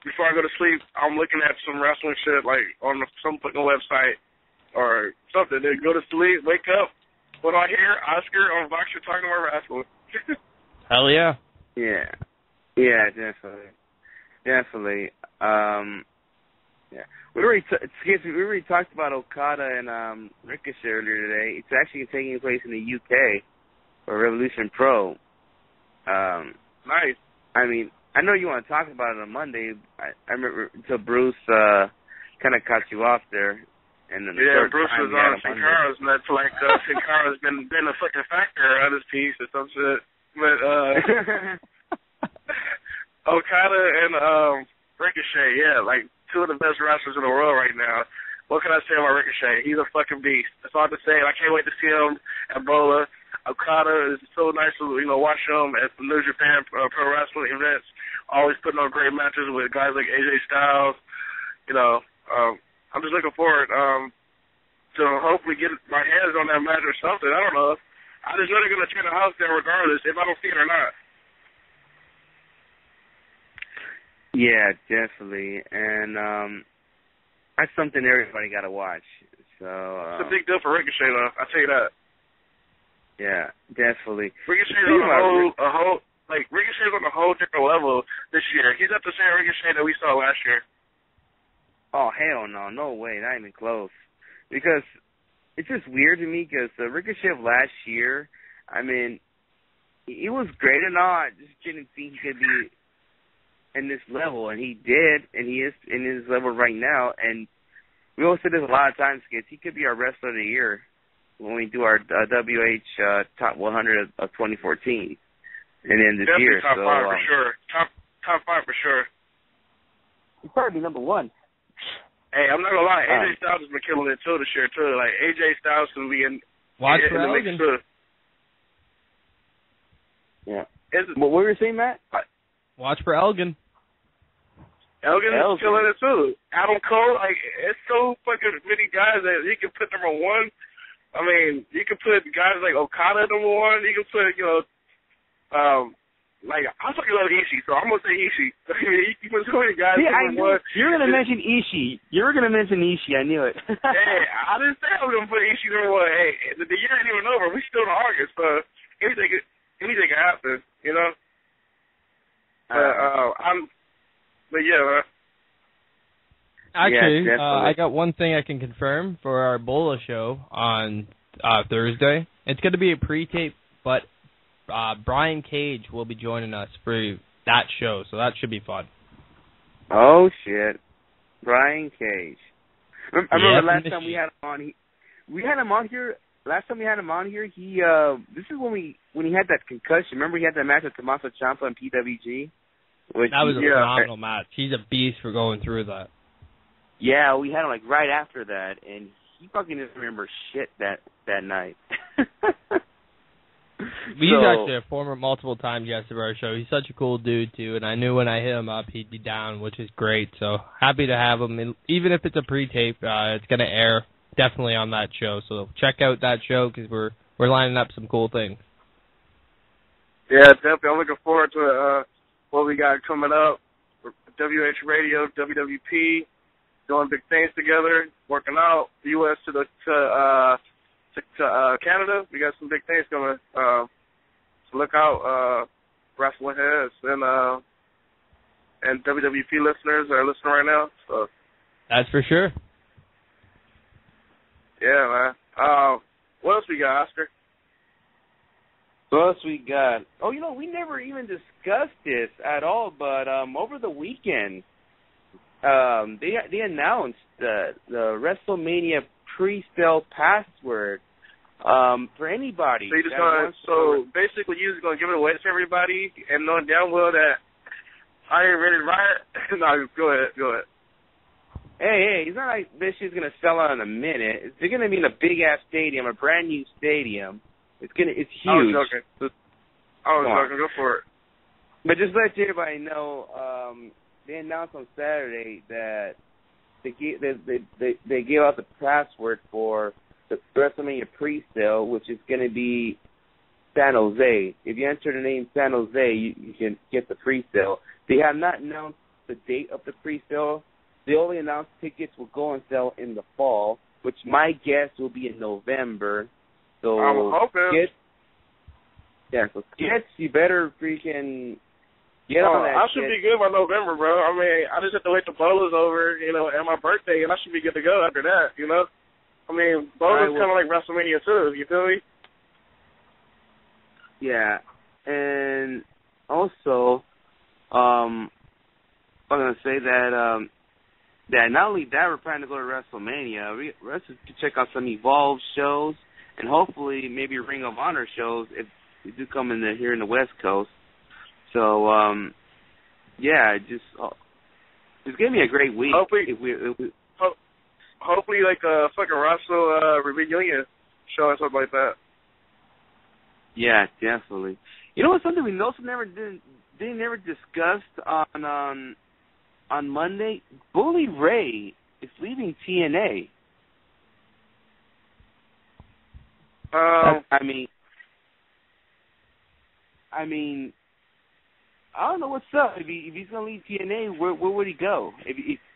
before I go to sleep, I'm looking at some wrestling shit, like on some fucking website or something. Then go to sleep, wake up. What do I hear? Oscar on Voxer talking about wrestling. Hell yeah. Yeah, definitely. Yeah, we already talked about Okada and Ricochet earlier today. It's actually taking place in the UK for Revolution Pro. Nice. I mean, I know you want to talk about it on Monday. I remember until Bruce kind of cut you off there. And then Bruce was on Sin Cara's, and that's like Sin Cara's been a fucking factor on his piece or some shit. But Okada and Ricochet, yeah, like two of the best wrestlers in the world right now. What can I say about Ricochet? He's a fucking beast. That's all to say. I can't wait to see him at Bola. Okada is so nice to watch him at the New Japan Pro Wrestling events. Always putting on great matches with guys like AJ Styles. I'm just looking forward to hopefully get my hands on that match or something. I don't know. I just know they're going to turn the house down regardless if I don't see it or not. Yeah, definitely. And that's something everybody got to watch. So it's a big deal for Ricochet, though. I'll tell you that. Yeah, definitely. Ricochet's on Ricochet's on a whole different level this year. He's not the same Ricochet that we saw last year. Oh, hell no. No way. Not even close. Because it's just weird to me because the Ricochet of last year, I mean, he was great and all. I just didn't think he could be in this level. And he did, and he is in his level right now. And we always said this a lot of times, kids. He could be our Wrestler of the Year when we do our WH Top 100 of 2014. And then this definitely year. Top 5 for sure. Top 5 for sure. He'd probably be number 1. Hey, I'm not gonna lie, AJ Styles has been killing it too this year too. Like AJ Styles can be in the mix too. Yeah. What were you saying, Matt? Watch for Elgin. Elgin is killing it too. Adam Cole, like it's so fucking many guys that you can put number 1. I mean, you can put guys like Okada number 1. You can put like, I'm talking about Ishii, so I'm going to say Ishii. I mean, you put so many guys. Yeah, I knew you were going to mention Ishii. You were going to mention Ishii. I knew it. Hey, I didn't say I was going to put Ishii number 1. Hey, the year ain't even over. We still in August, so anything can happen, you know? But yeah, man. Actually, I got one thing I can confirm for our Bola show on Thursday. It's going to be a pre-tape, but Brian Cage will be joining us for that show, so that should be fun. Oh shit, Brian Cage! I remember last time we had him on. We had him on here. Last time we had him on here, he this is when he had that concussion. Remember he had that match with Tommaso Ciampa and PWG. That was a phenomenal match. He's a beast for going through that. Yeah, we had him like right after that, and he fucking doesn't remember shit that night. He's actually a former multiple time guest of our show. He's such a cool dude, too, and I knew when I hit him up, he'd be down, which is great. So happy to have him. And even if it's a pre-tape, it's going to air definitely on that show. So check out that show because we're lining up some cool things. Yeah, definitely. I'm looking forward to what we got coming up. WH Radio, WWP, doing big things together, working out, the U.S. to Canada. We got some big things coming. So look out, WrestlingHeads and WWP listeners are listening right now. So that's for sure. Yeah, man. What else we got, Oscar? What else we got? Oh, we never even discussed this at all, but over the weekend, they announced the WrestleMania pre-sale password for anybody. So you just basically you're just gonna give it away to everybody and knowing damn well that I ain't ready to buy it. No, go ahead. Hey, it's not like this shit's gonna sell out in a minute. They're gonna be in a big ass stadium, a brand new stadium. It's huge. I was joking. Go for it. But just let everybody know, they announced on Saturday that they gave out the password for the WrestleMania pre-sale, which is going to be San Jose. If you enter the name San Jose, you can get the pre-sale. They have not announced the date of the pre-sale. They only announced tickets will go on sale in the fall, which my guess will be in November. So I'm hoping. So Skits, you better freaking get on that. I should be good by November, bro. I mean, I just have to wait till Bola's over, and my birthday, and I should be good to go after that, I mean, Bola's kind of like WrestleMania too, you feel me? Yeah, and also, I'm going to say that not only that, we're planning to go to WrestleMania. We're to check out some Evolve shows, and hopefully maybe Ring of Honor shows if we do come in here in the West Coast. So, it's going to be a great week. Hopefully, like a fucking Russell reunion show or something like that. Yeah, definitely. You know what? Something we also never discussed on Monday. Bully Ray is leaving TNA. I mean, I don't know what's up. If he's gonna leave TNA, where would he go?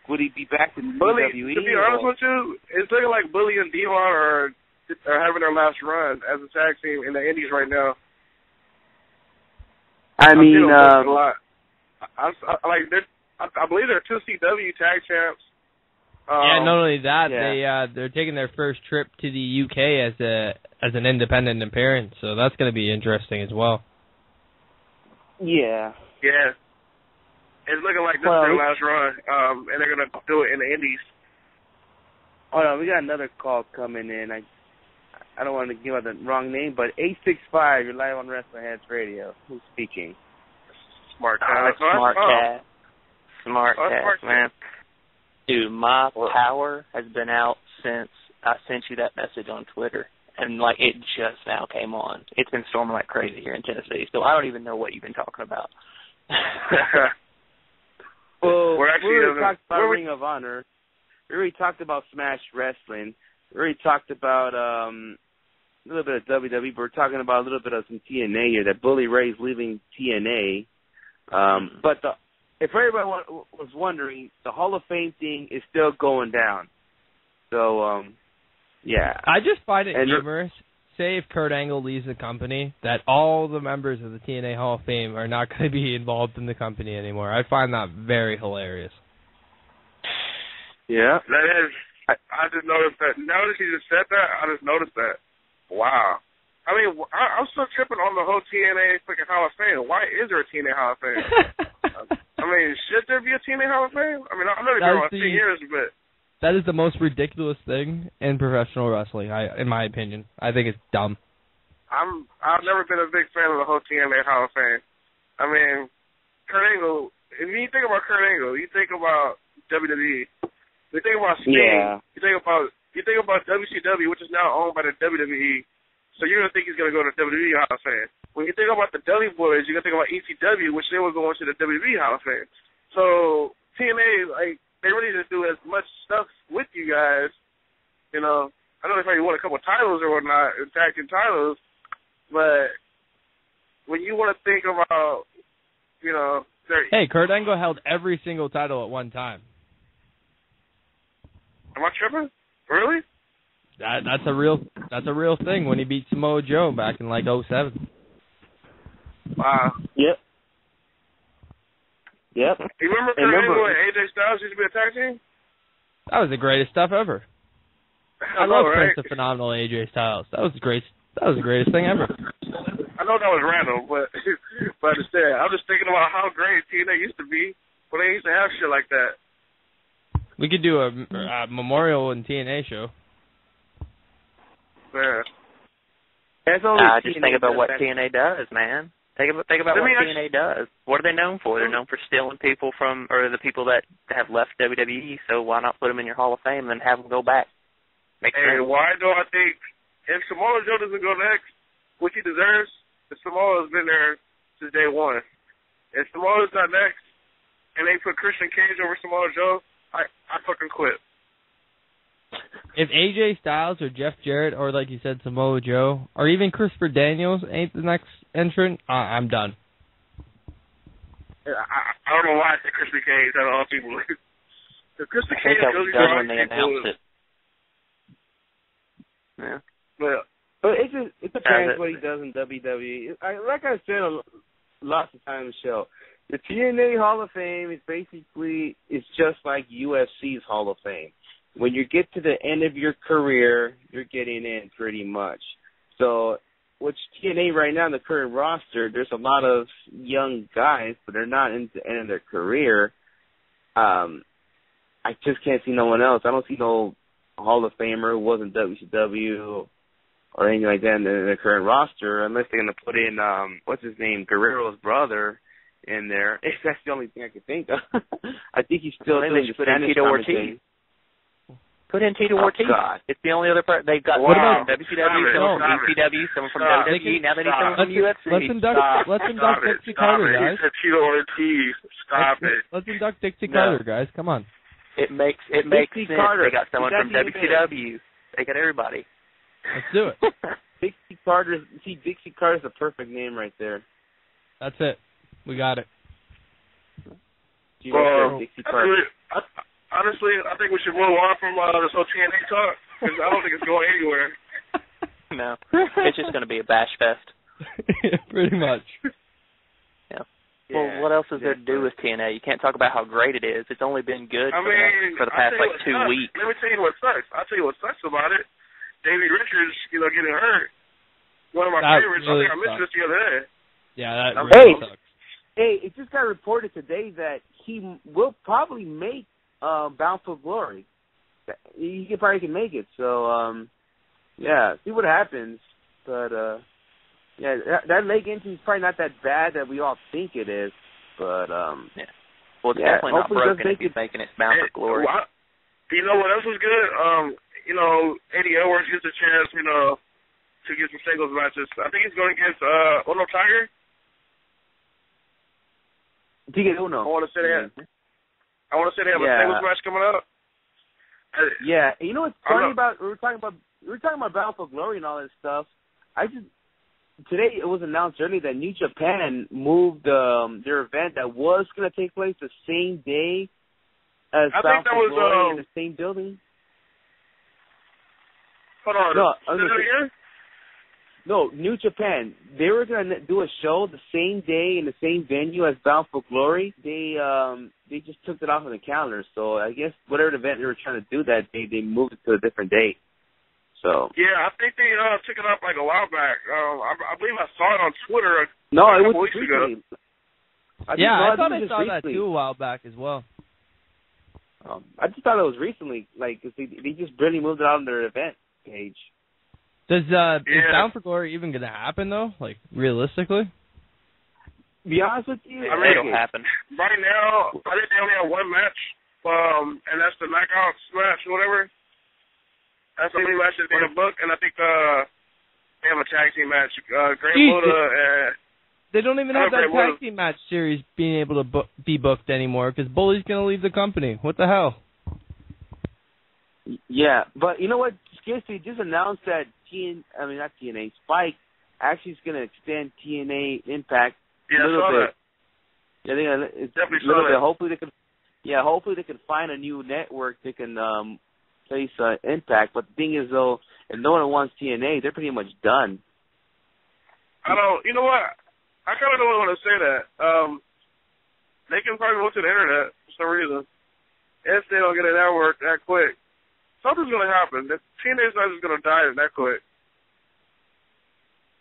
Would he be back to WWE? To be honest with you, it's looking like Bully and Devon are having their last run as a tag team in the Indies right now. I believe they're 2 CW tag champs. Not only that, they're taking their first trip to the UK as an independent appearance, so that's going to be interesting as well. Yeah. Yeah. It's looking like this is their last run, and they're going to do it in the Indies. Hold on, we got another call coming in. I don't want to give out the wrong name, but 865, you're live on WrestlingHeads Radio. Who's speaking? Smart Cat. Smart Cat, man. Dude, my power has been out since I sent you that message on Twitter. And, it just now came on. It's been storming like crazy here in Tennessee, so I don't even know what you've been talking about. Well, we already talked about Ring of Honor. We already talked about Smash Wrestling. We already talked about a little bit of WWE, but we're talking about a little bit of some TNA here, that Bully Ray's leaving TNA. But if everybody was wondering, the Hall of Fame thing is still going down. So, yeah. I just find it humorous. Say if Kurt Angle leaves the company, that all the members of the TNA Hall of Fame are not going to be involved in the company anymore. I find that very hilarious. Yeah. That is. I just noticed that. Now that you just said that, I just noticed that. Wow. I mean, I'm still tripping on the whole TNA freaking Hall of Fame. Why is there a TNA Hall of Fame? I mean, should there be a TNA Hall of Fame? I mean, I know they've been around 10 years, but... That is the most ridiculous thing in professional wrestling, in my opinion. I think it's dumb. I've never been a big fan of the whole TNA Hall of Fame. I mean, Kurt Angle, if you think about Kurt Angle, you think about WWE. You think about Sting. Yeah. You think about WCW, which is now owned by the WWE. So you're gonna think he's gonna go to the WWE Hall of Fame. When you think about the Dudley Boys, you're gonna think about ECW, which they were going to the WWE Hall of Fame. So TNA, they really just do as much stuff with you guys. I know they probably won a couple of titles or whatnot, tag team titles, but when you want to think about, hey, Kurt Angle held every single title at one time. Am I tripping? Really? That's a real thing when he beat Samoa Joe back in 2007. Wow. Yep. You remember Kurt Angle and AJ Styles used to be a tag team? That was the greatest stuff ever. I love Prince of Phenomenal AJ Styles. That was the greatest thing ever. I know that was random, but I understand. I'm just thinking about how great TNA used to be when they used to have shit like that. We could do a Memorial and TNA show. Yeah. Just think about what TNA does, man. Think about what TNA does. What are they known for? They're known for stealing people the people that have left WWE, so why not put them in your Hall of Fame and have them go back? Why do I think, if Samoa Joe doesn't go next, which he deserves, if Samoa's been there since day one. If Samoa's not next, and they put Christian Cage over Samoa Joe, I fucking quit. If AJ Styles or Jeff Jarrett or, like you said, Samoa Joe or even Christopher Daniels ain't the next entrant, I'm done. I don't know why I said Christian Cage out of all people. If Christian I think Cage that was done when they announced it. Yeah. But it depends what he does in WWE. Like I said lots of times in the show, the TNA Hall of Fame is basically, it's just like UFC's Hall of Fame. When you get to the end of your career, you're getting in pretty much. So, which TNA right now in the current roster, there's a lot of young guys, but they're not in the end of their career. I just can't see no one else. I don't see no Hall of Famer who wasn't WCW or anything like that in the current roster, unless they're going to put in, what's his name, Guerrero's brother in there. That's the only thing I can think of. I think he's still doing the Spanish commentating. Put in Tito Ortiz. God. It's the only other part. They've got what someone about from WCW, someone from ECW, someone from WWE. Now they need someone from UFC. Let's induct Dixie Carter, guys. He said Tito Ortiz. Stop it. Let's induct Dixie Carter, guys. Come on. It makes sense. Carter. They got someone from WCW. They got everybody. Let's do it. Dixie Carter's the perfect name right there. That's it. We got it. Dixie Carter. Honestly, I think we should move on from this whole TNA talk, because I don't think it's going anywhere. No. It's just going to be a bash fest. Pretty much. Yeah. Well, what else is there to do with TNA? You can't talk about how great it is. It's only been good for the past, 2 weeks. Let me tell you what sucks. I'll tell you what sucks about it. Davey Richards, getting hurt. One of my favorites. Really I think I mentioned this the other day. Yeah, that really sucks. Hey, it just got reported today that he will probably make Bound for Glory. He probably can make it. So, see what happens. But, that leg injury is probably not that bad that we all think it is. But, yeah. Well, it's definitely not broken if he's making it Bound for Glory. Well, you know what else was good? Eddie Edwards gets a chance, to get some singles matches. I think he's going against Uno Tiger. Tigre Uno. I want to say they have a singles match coming up. Yeah, you know what's funny about we were talking about Bound for Glory and all that stuff. Today it was announced earlier that New Japan moved their event that was going to take place the same day as Bound for Glory in the same building. Hold on. No, New Japan. They were going to do a show the same day in the same venue as Bound for Glory. They just took it off of the calendar. So I guess whatever event they were trying to do that day, they moved it to a different date. So yeah, I think they took it off like a while back. I believe I saw it on Twitter. No, it was weeks recently. Ago. I thought I saw that too a while back as well. I just thought it was recently, cause they just barely moved it out on their event page. Is Bound for Glory even going to happen, though? Like, realistically? Be honest with you, it'll happen. Right now, I think they only have one match, and that's the knockout match or whatever. That's the only match that they have booked, and I think they have a tag team match. Great Buddha and... They don't even have that tag team match series being able to be booked anymore, because Bully's going to leave the company. What the hell? Yeah, but you know what? Skitsy just announced that not TNA, Spike actually is going to extend TNA Impact a little bit. Yeah, it's definitely a little bit. Hopefully they can find a new network that can place Impact. But the thing is, though, if no one wants TNA, they're pretty much done. You know what? I kind of don't want to say that. They can probably go to the internet for some reason. If they don't get a network that quick, something's going to happen. The TNA's not just going to die that quick.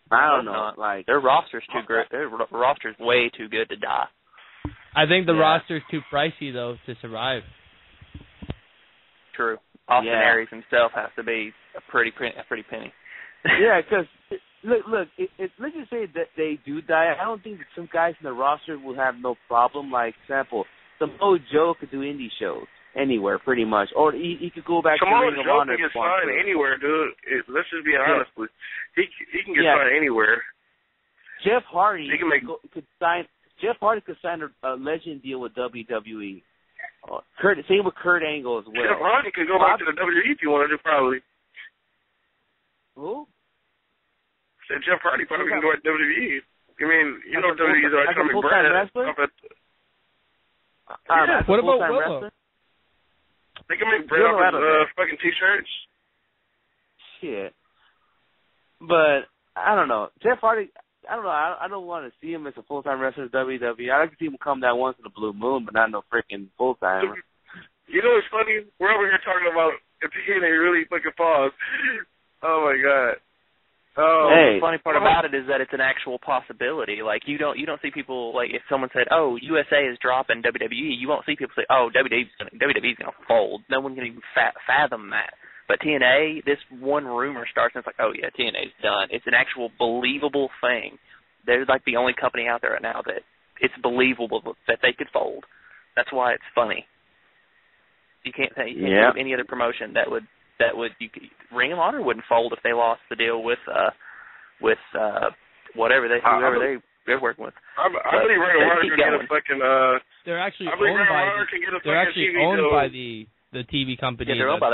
I don't know. Like, their roster's too great. Their roster's way too good to die. I think the roster's too pricey, though, to survive. True. Austin Aries himself has to be a pretty penny. Yeah, because look. Let's just say that they do die. I don't think that some guys in the roster will have no problem. Like, example, Samoa Joe could do indie shows anywhere, pretty much, or he could go back to Ring of Honor. Samoa Joe can get signed anywhere, dude. Let's just be honest with you. He can get signed anywhere. Jeff Hardy could sign. Jeff Hardy could sign a legend deal with WWE. Same with Kurt Angle as well. Jeff Hardy could go back to the WWE if you wanted to, probably. Who? Said Jeff Hardy probably can go at WWE. I mean, you know WWE's already coming brand. What about Willow? They can make bread off his fucking T-shirts. Shit. But, I don't know. Jeff Hardy, I don't know. I don't want to see him as a full-time wrestler in WWE. I like to see him come down once in a blue moon, but not no freaking full-time. You know what's funny? We're over here talking about if he ain't really fucking pause. Oh, my God. Oh, the funny part about it is that it's an actual possibility. Like you don't see people like if someone said, "Oh, USA is dropping WWE," you won't see people say, "Oh, WWE's gonna fold." No one can even fathom that. But TNA, this one rumor starts and it's like, "Oh yeah, TNA's done." It's an actual believable thing. They're like the only company out there right now that it's believable that they could fold. That's why it's funny. You can't think of any other promotion that would Ring of Honor wouldn't fold if they lost the deal with whoever they're working with. I believe Ring of Honor can get a fucking. They're actually owned by the TV company. They're owned by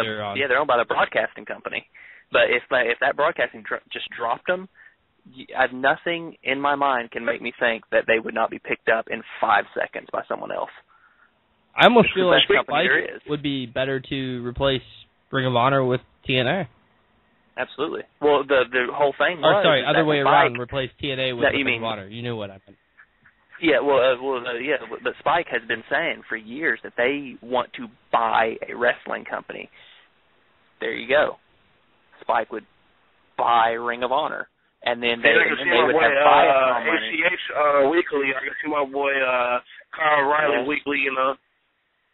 the broadcasting company. But if that broadcasting just dropped them, nothing in my mind can make me think that they would not be picked up in 5 seconds by someone else. I almost feel like Spike would be better to replace Ring of Honor with TNA. Absolutely. Well, the whole thing was... other way around, replace TNA with Ring of Honor. You knew what happened. Yeah, but Spike has been saying for years that they want to buy a wrestling company. There you go. Spike would buy Ring of Honor. And then they would have Viacom money. ACH weekly. I can see my boy Kyle Riley weekly, you know.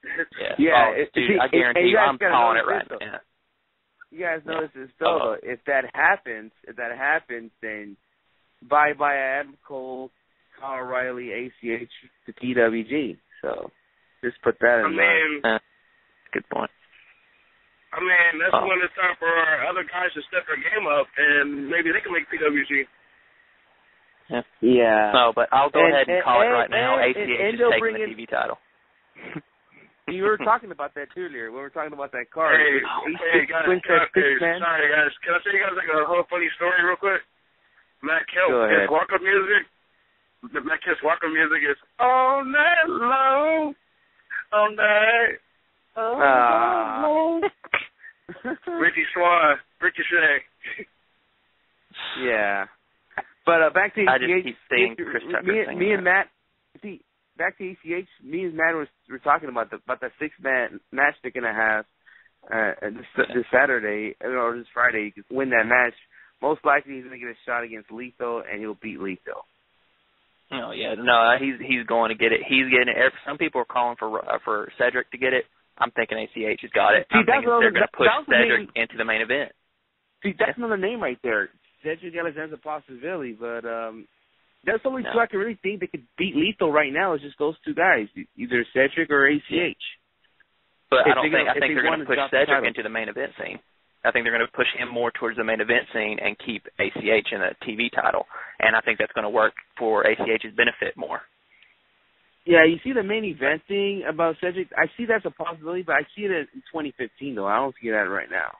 Dude, I guarantee you, I'm calling it right now. You guys notice this though. If that happens, then bye Adam Cole, Kyle Riley, ACH to PWG. So just put that in mind. Good point. I mean, that's when it's time for our other guys to step their game up, and maybe they can make PWG. Yeah. No, but I'll go ahead and call it right now. ACH is taking the TV title. You were talking about that earlier. We were talking about that card. Hey guys, sorry guys. Can I tell you guys like a whole funny story real quick? Matt Kelp, his walk-up music. Matt Kelp's walk-up music is all night long, all night. Ricky Swan, Ricochet. Yeah, but back to I just keep saying Chris Tucker. Me and Matt. See, back to ECH. Me and Matt were talking about the 6-man match they're gonna have this Saturday or this Friday. You can win that match. Most likely he's gonna get a shot against Lethal, and he'll beat Lethal. Oh yeah, no, he's going to get it. He's getting it. Some people are calling for Cedric to get it. I'm thinking ACH has got it. I'm thinking they're going to push Cedric into the main event. See, that's another name right there. Cedric Alexander's a possibility, but there's only two I can really think that could beat Lethal right now is just those two guys, either Cedric or ACH. But I think they're going to push Cedric into the main event scene. I think they're going to push him more towards the main event scene and keep ACH in a TV title. And I think that's going to work for ACH's benefit more. Yeah, you see the main event thing about Cedric. I see that's a possibility, but I see it in 2015, though. I don't see that right now.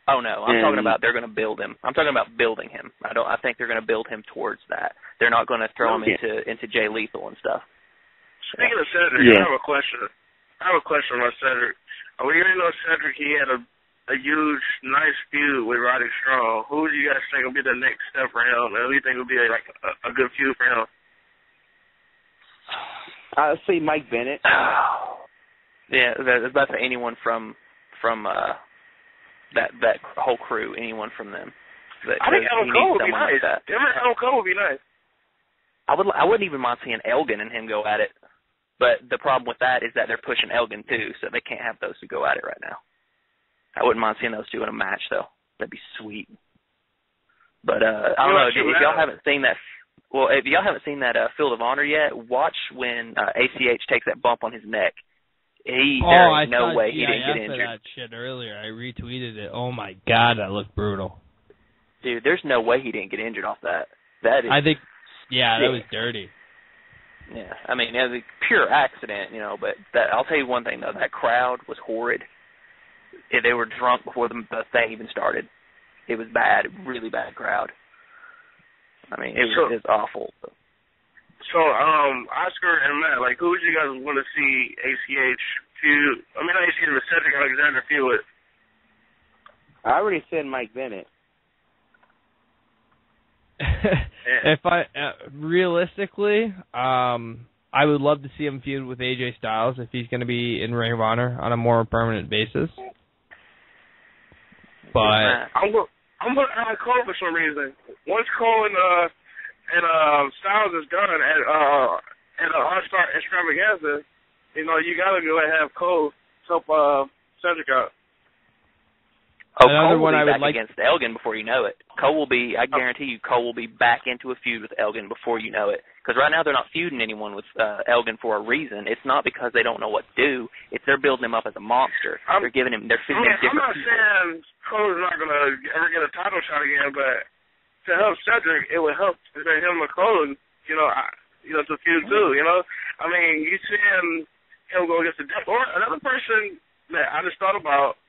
Oh, no. I'm talking about they're going to build him. I'm talking about building him. I think they're going to build him towards that. They're not going to throw him into Jay Lethal and stuff. Speaking of Cedric, I have a question. About Cedric. We already know Cedric, he had a huge, nice feud with Roderick Strong. Who do you guys think will be the next step for him? And who do you think will be like a good feud for him? I'll say Mike Bennett. Yeah, that's anyone from that whole crew. Anyone from them. I think Adam Cole would be nice. Adam Cole would be nice. I wouldn't even mind seeing Elgin and him go at it. But the problem with that is that they're pushing Elgin too, so they can't have those two go at it right now. I wouldn't mind seeing those two in a match though. That'd be sweet. But I don't know if y'all haven't seen that. Well, if y'all haven't seen that Field of Honor yet, watch when ACH takes that bump on his neck. There is no way he didn't get injured. I asked that shit earlier. I retweeted it. Oh my god, that looked brutal. Dude, there's no way he didn't get injured off that. That is. I think. Yeah, that was dirty. Yeah, I mean, it was a pure accident, but I'll tell you one thing, though. That crowd was horrid. They were drunk before the thing even started. It was bad, really bad crowd. I mean, it was awful. So, Oscar and Matt, like, who would you guys want to see ACH feud? I mean, not ACH, but Cedric Alexander feud with? I already said Mike Bennett. If realistically, I would love to see him feud with AJ Styles if he's going to be in Ring of Honor on a more permanent basis. But I'm going to add Cole for some reason. Once Cole and Styles is done at All-Star Extravaganza, you got to go ahead and have Cole help Cedric out. Cole will be back against Elgin before you know it. I guarantee you, Cole will be back into a feud with Elgin before you know it. Because right now they're not feuding anyone with Elgin for a reason. It's not because they don't know what to do. It's they're building him up as a monster. They're feeding him different I'm not saying Cole's not going to ever get a title shot again, but to help Cedric, it would help him and Cole, to feud too, I mean, you seeing him go against the Death. Or another person that I just thought about,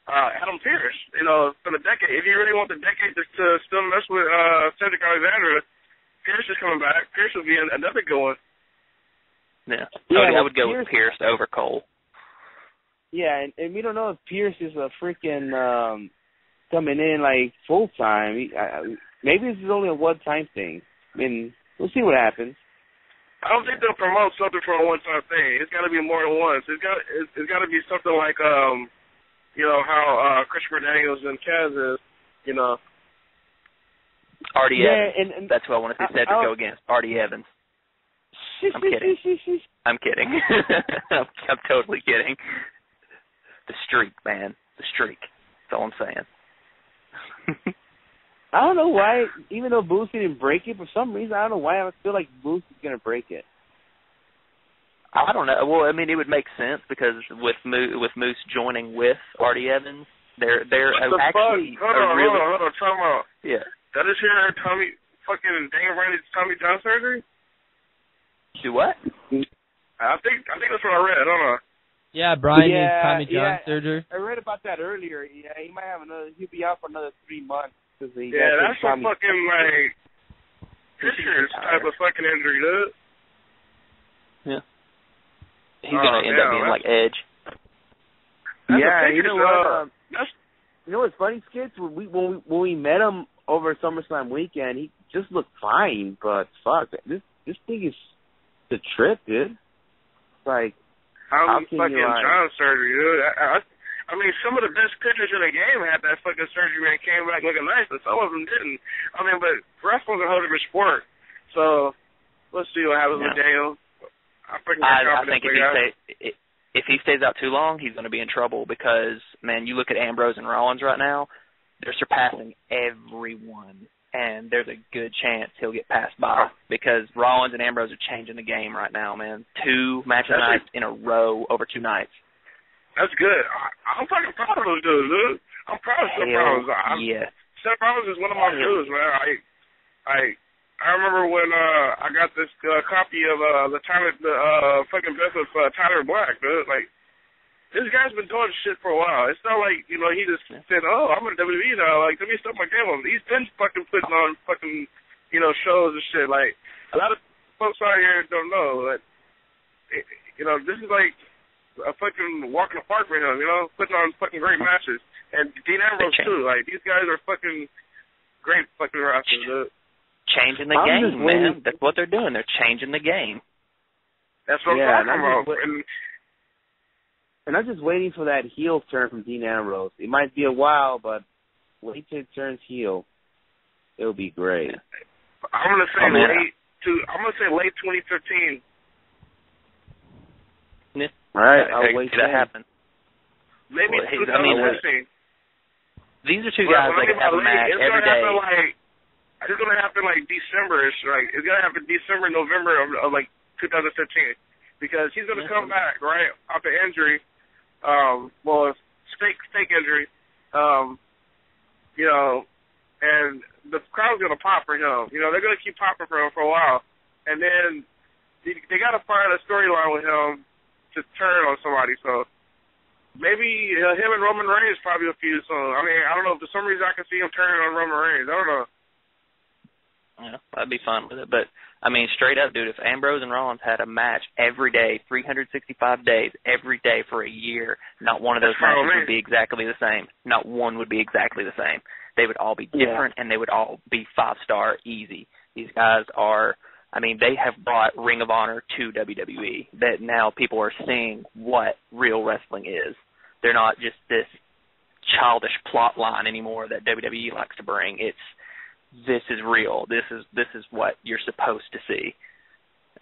Adam Pearce, for the decade. If you really want the decade to still mess with Cedric Alexander, Pearce is coming back. Pearce will be another good one. Yeah. I would go with Pearce over Cole. Yeah, and we don't know if Pearce is a freaking coming in like full time. Maybe this is only a one-time thing. I mean, we'll see what happens. I don't think they'll promote something for a one-time thing. It's got to be more than once. It's got to be something like how Christopher Daniels and Kaz is, Artie Evans. And that's who I want to see Cedric go against. Artie Evans. I'm kidding. I'm kidding. I'm totally kidding. The streak, man. The streak. That's all I'm saying. I don't know why, even though Boots didn't break it, for some reason, I don't know why I feel like Boots is going to break it. I don't know. Well, I mean, it would make sense because with Moose joining with Artie Evans, they're actually Hold on, time out. Yeah. That is here Daniel Bryan's Tommy John surgery? Do what? I think that's what I read. I don't know. Yeah, Bryan needs Tommy John surgery. I read about that earlier. Yeah, he might have he'll be out for another 3 months. That's some fucking, like, Fisher's type of fucking injury, dude. Yeah. He's going to end up being like Edge. Yeah, you know what? You know what's funny, Skits? When we met him over SummerSlam weekend, he just looked fine, but fuck, this thing is the trip, dude. Like, how can fucking you, John surgery, dude? I mean, some of the best pitchers in the game had that fucking surgery and came back looking nice, but some of them didn't. I mean, but wrestling's a whole different sport. So, let's see what happens with Daniel. I think if he stays out too long, he's going to be in trouble because, man, you look at Ambrose and Rollins right now, they're surpassing everyone, and there's a good chance he'll get passed by because Rollins and Ambrose are changing the game right now, man. 2 match nights in a row over 2 nights. That's good. I'm fucking proud of those dudes, dude. I'm proud of Seth Rollins. Yeah. Seth Rollins is one of my dudes, man. I remember when I got this copy of the fucking best of Tyler Black, dude. Like, this guy's been doing shit for a while. It's not like, he just said, oh, I'm in WWE now. Like, let me stop my game on. He's been fucking putting on fucking, shows and shit. Like, a lot of folks out here don't know. Like, this is like a fucking walk in the park for him, putting on fucking great matches. And Dean Ambrose, too. Like, these guys are fucking great fucking wrestlers, dude. Changing the game, man. That's what they're doing. They're changing the game. That's what I'm talking about. And I'm just waiting for that heel turn from Dean Ambrose. It might be a while, but when he turns heel, it'll be great. I'm gonna say late 2015. Yeah. All right, I'll wait for that happen. Maybe 2015. These are 2 guys that can have a match every day. It's going to happen like December-ish, right? It's going to happen December, November of like 2015 because he's going to come back, right, after injury. Fake injury. And the crowd's going to pop for him. They're going to keep popping for him for a while. And then they got to find a storyline with him to turn on somebody. So maybe him and Roman Reigns probably a feud soon. I mean, I don't know. For some reason, I can see him turning on Roman Reigns. I don't know. Yeah, I'd be fine with it. But, I mean, straight up, dude, if Ambrose and Rollins had a match every day, 365 days, every day for a year, not one of those matches would be exactly the same. Not one would be exactly the same. They would all be different, and they would all be 5-star easy. These guys are, I mean, they have brought Ring of Honor to WWE. That now people are seeing what real wrestling is. They're not just this childish plot line anymore that WWE likes to bring. It's, this is real. This is what you're supposed to see,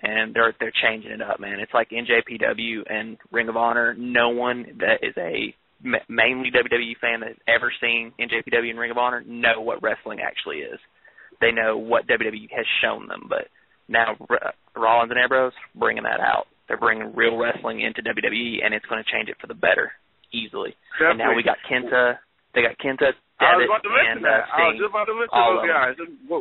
and they're changing it up, man. It's like NJPW and Ring of Honor. No one that is a mainly WWE fan that has ever seen NJPW and Ring of Honor know what wrestling actually is. They know what WWE has shown them, but now Rollins and Ambrose bringing that out. They're bringing real wrestling into WWE, and it's going to change it for the better easily. Definitely. And now we got Kenta. They got Kenta. I was about to mention that. I was just about to mention those guys.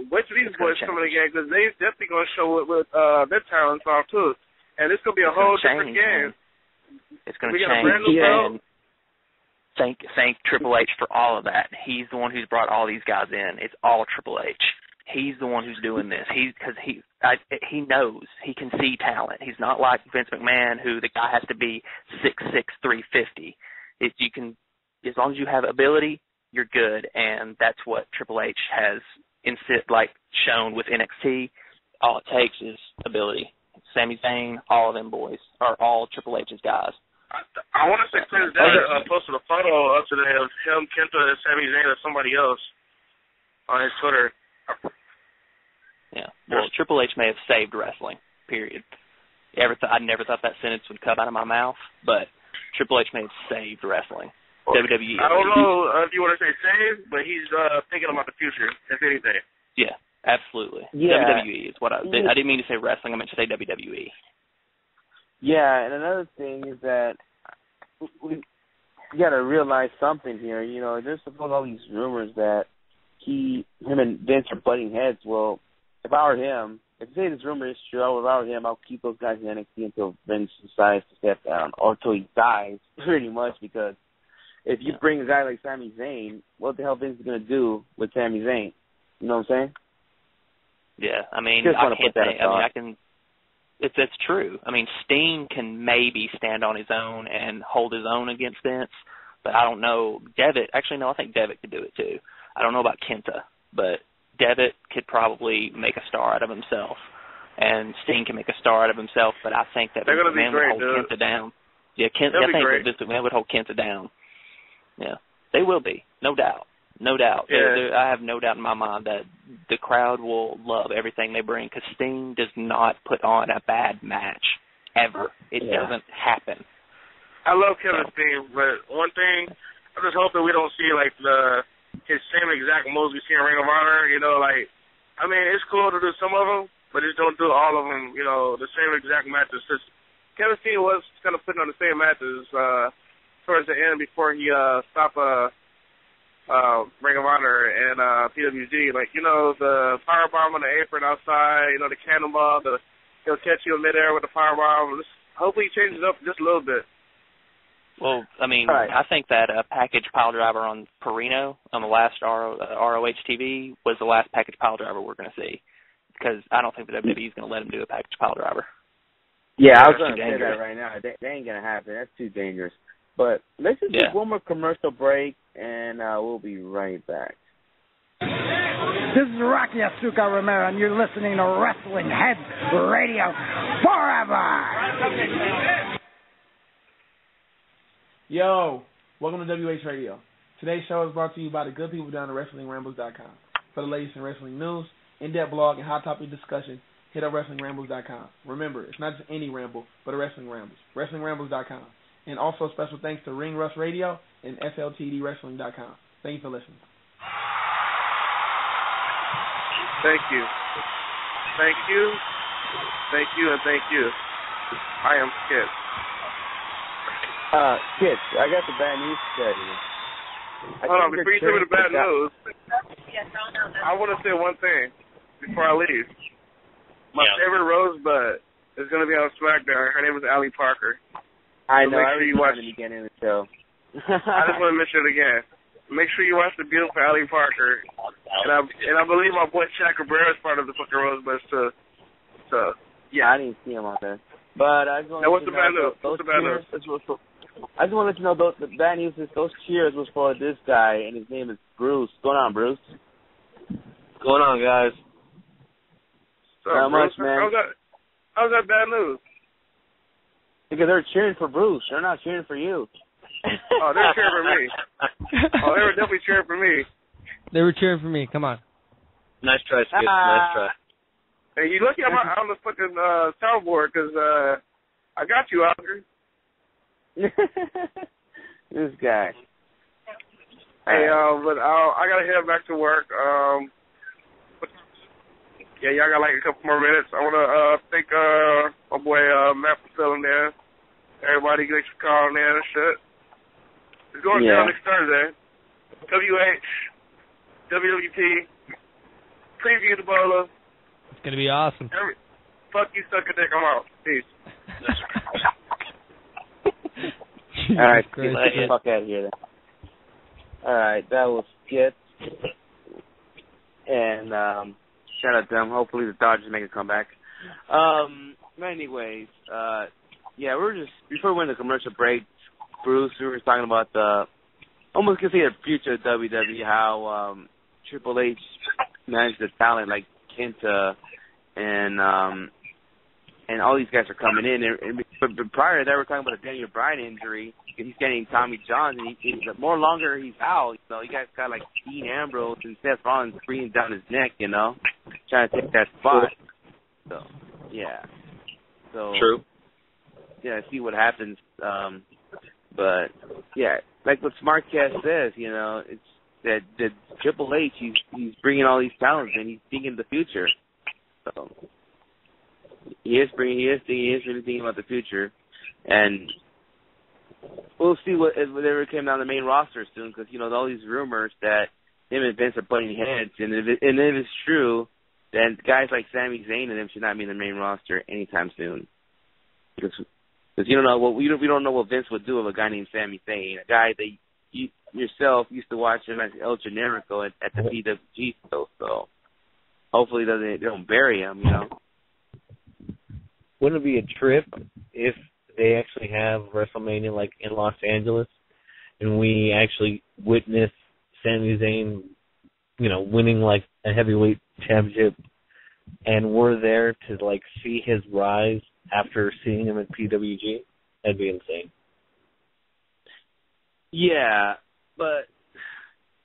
Wait till these boys come in again, because they definitely going to show what their talents are, too. And it's going to be a whole different game. It's going to change. And thank Triple H for all of that. He's the one who's brought all these guys in. It's all Triple H. He's the one who's doing this. Because he knows. He can see talent. He's not like Vince McMahon, who the guy has to be 6'6", 350. You can, as long as you have ability, you're good, and that's what Triple H has shown with NXT. All it takes is ability. Sami Zayn, all of them boys are all Triple H's guys. I want to say Prince Devitt posted a photo up today of him, Kenta, and Sami Zayn, or somebody else on his Twitter. Yeah. Well, Triple H may have saved wrestling, period. I never thought that sentence would come out of my mouth, but Triple H may have saved wrestling. WWE. I don't know if you want to say save, but he's thinking about the future, if anything. Yeah, absolutely. Yeah. WWE is what I didn't mean to say wrestling. I meant to say WWE. Yeah, and another thing is that we got to realize something here. You know, there's supposed all these rumors that him and Vince are butting heads. Well, if I were him, if you say this rumor is true, if I were him, I'll keep those guys in NXT until Vince decides to step down, or until he dies, pretty much, because if you bring a guy like Sami Zayn, what the hell Vince is going to do with Sami Zayn? You know what I'm saying? Yeah, I mean, I can. It's true. I mean, Sting can maybe stand on his own and hold his own against Vince, but I don't know. Devitt, actually, no, I think Devitt could do it too. I don't know about Kenta, but Devitt could probably make a star out of himself, and Sting can make a star out of himself. But I think that Vince McMahon would hold Kenta down. Yeah, I think that Vince McMahon would hold Kenta down. Yeah, they will be, no doubt. No doubt. Yeah. I have no doubt in my mind that the crowd will love everything they bring, because Sting does not put on a bad match, ever. It doesn't happen. I love Kevin Steen, but one thing, I'm just hoping we don't see, his same exact moves we see in Ring of Honor. You know, I mean, it's cool to do some of them, but just don't do all of them, you know, the same exact matches. Just, Kevin Steen was kind of putting on the same matches towards the end before he stopped Ring of Honor and PWG. The firebomb on the apron outside, the cannonball, he'll catch you in midair with the firebomb. Hopefully he changes it up just a little bit. Well, I mean, I think that package pile driver on Perino on the last ROH TV was the last package pile driver we're going to see, because I don't think the WWE is going to let him do a package pile driver. Yeah, I was going to say that right now. That ain't going to happen. That's too dangerous. But let's just take one more commercial break, and we'll be right back. This is Rocky Asuka Romero, and you're listening to Wrestling Heads Radio forever. Yo, welcome to WH Radio. Today's show is brought to you by the good people down at WrestlingRambles.com. For the latest in wrestling news, in-depth blog, and hot topic discussion, hit up WrestlingRambles.com. Remember, it's not just any ramble, but a Wrestling Rambles. WrestlingRambles.com. And also special thanks to Ring Rust Radio and FLTDWrestling.com. Thank you for listening. Thank you. Thank you. Thank you, and thank you. I am Kit. Kit, I got the bad news to tell you. Hold on, before you tell me the bad news, I want to say one thing before I leave. My favorite rosebud is going to be on SmackDown. Her name is Allie Parker. I So know. make I sure you was watch. trying to begin in the show. I just want to mention it again. Make sure you watch the beautiful Allie Parker. And I believe my boy Shaq Cabrera is part of the fucking Rosebuds too. So yeah, I didn't see him on there. But I just want to what's the bad news? What's the bad news? I just want to let you know the bad news is those cheers was for this guy, and his name is Bruce. What's going on, Bruce? What's going on, guys? Not much, man. How's that bad news? Because they're cheering for Bruce. They're not cheering for you. Oh, they're cheering for me. Oh, they were definitely cheering for me. They were cheering for me. Come on. Nice try, Skip. Nice try. Hey, you lucky I'm on the fucking soundboard because I got you, Oscar. This guy. Hey, but I gotta head back to work. Yeah, y'all got like a couple more minutes. I wanna thank my boy Matt for filling in. Everybody gets for calling in and shit. It's going down next Thursday. WH, WWT, preview the bowler. It's gonna be awesome. Fuck you, suck a dick. I'm out. Peace. All right, get the fuck out of here then. All right, that was Skip. And shout out to them. Hopefully the Dodgers make a comeback. Anyways, yeah, we're just, before we went to commercial break, Bruce, we were talking about the, almost can see the future of WWE, how Triple H managed the talent like Kenta and all these guys are coming in. But prior to that, we're talking about a Daniel Bryan injury. He's getting Tommy John, and the more longer he's out, you know, you guys got like Dean Ambrose and Seth Rollins breathing down his neck, you know, trying to take that spot. So, yeah. So, true. Yeah, see what happens. But yeah, like what Smartcast says, you know, it's that Triple H, he's bringing all these talents and he's thinking the future. So he is really thinking about the future, and we'll see whatever came down the main roster soon, because you know all these rumors that him and Vince are butting heads, and if it's true, then guys like Sami Zayn and them should not be in the main roster anytime soon, because you don't know we don't know what Vince would do with a guy named Sami Zayn, a guy that you yourself used to watch him as El Generico at the PWG show. So hopefully they don't bury him, you know. Wouldn't it be a trip if they actually have WrestleMania like in Los Angeles and we actually witness Sami Zayn, you know, winning like a heavyweight championship, and we're there to like see his rise after seeing him at PWG? That'd be insane. Yeah, but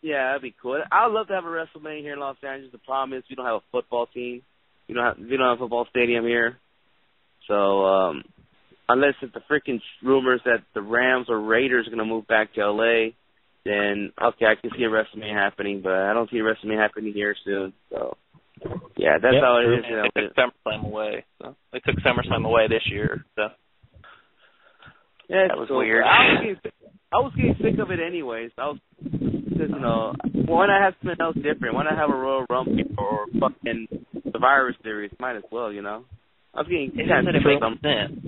yeah, that'd be cool. I'd love to have a WrestleMania here in Los Angeles. The problem is we don't have a football team. We don't have a football stadium here. So unless it's the freaking rumors that the Rams or Raiders are going to move back to LA, then okay, I can see a WrestleMania happening, but I don't see a WrestleMania happening here soon. So yeah, that's how it is. You know, they took SummerSlam away. So they took SummerSlam away this year. So yeah, that was cool. weird. I was getting sick of it anyways. Because, you know, why not have something else different? Why not have a Royal Rumble or fucking Survivor Series? Might as well, you know. I was getting kind of sick of sense.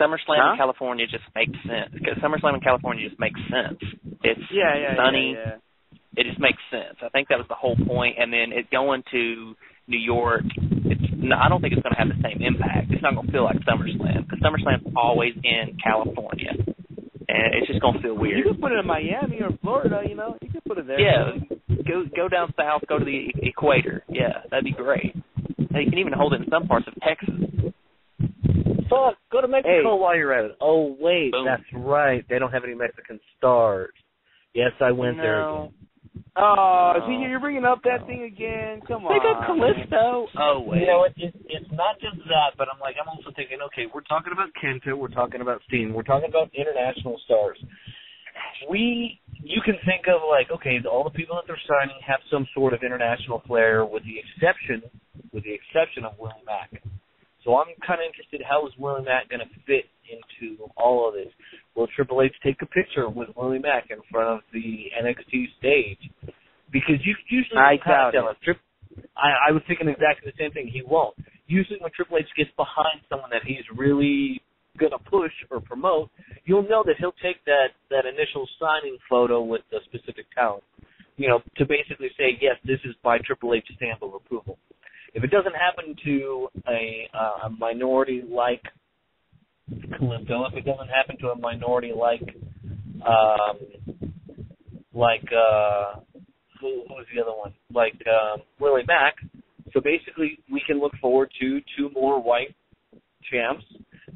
SummerSlam in California just makes sense. Because SummerSlam in California just makes sense. It's sunny. Yeah. It just makes sense. I think that was the whole point. And then it going to New York, I don't think it's going to have the same impact. It's not going to feel like SummerSlam. Because SummerSlam's always in California. And it's just going to feel weird. You could put it in Miami or Florida, you know. You could put it there. Yeah. Go down south, go to the equator. Yeah, that'd be great. And you can even hold it in some parts of Texas. Fuck, go to Mexico while you're at it. Oh, wait, Boom. That's right. They don't have any Mexican stars. Yes, I went there again. Oh, see, you're bringing up that thing again. Come on. They got Callisto. Oh, wait. You know, it's not just that, but I'm also thinking, okay, we're talking about Kenta, we're talking about Steen, we're talking about international stars. You can think of, like, okay, all the people that they're signing have some sort of international flair with the exception of Willie Mack. So I'm kind of interested, how is Willie Mack going to fit into all of this? Will Triple H take a picture with Willie Mack in front of the NXT stage? Because you usually I was thinking exactly the same thing. He won't. usually when Triple H gets behind someone that he's really going to push or promote, you'll know that he'll take that initial signing photo with the specific talent, to basically say, yes, this is by Triple H stamp of approval. If it doesn't happen to a minority like Calypso, if it doesn't happen to a minority like who's the other one? Like Willie Mack. So basically, we can look forward to 2 more white champs.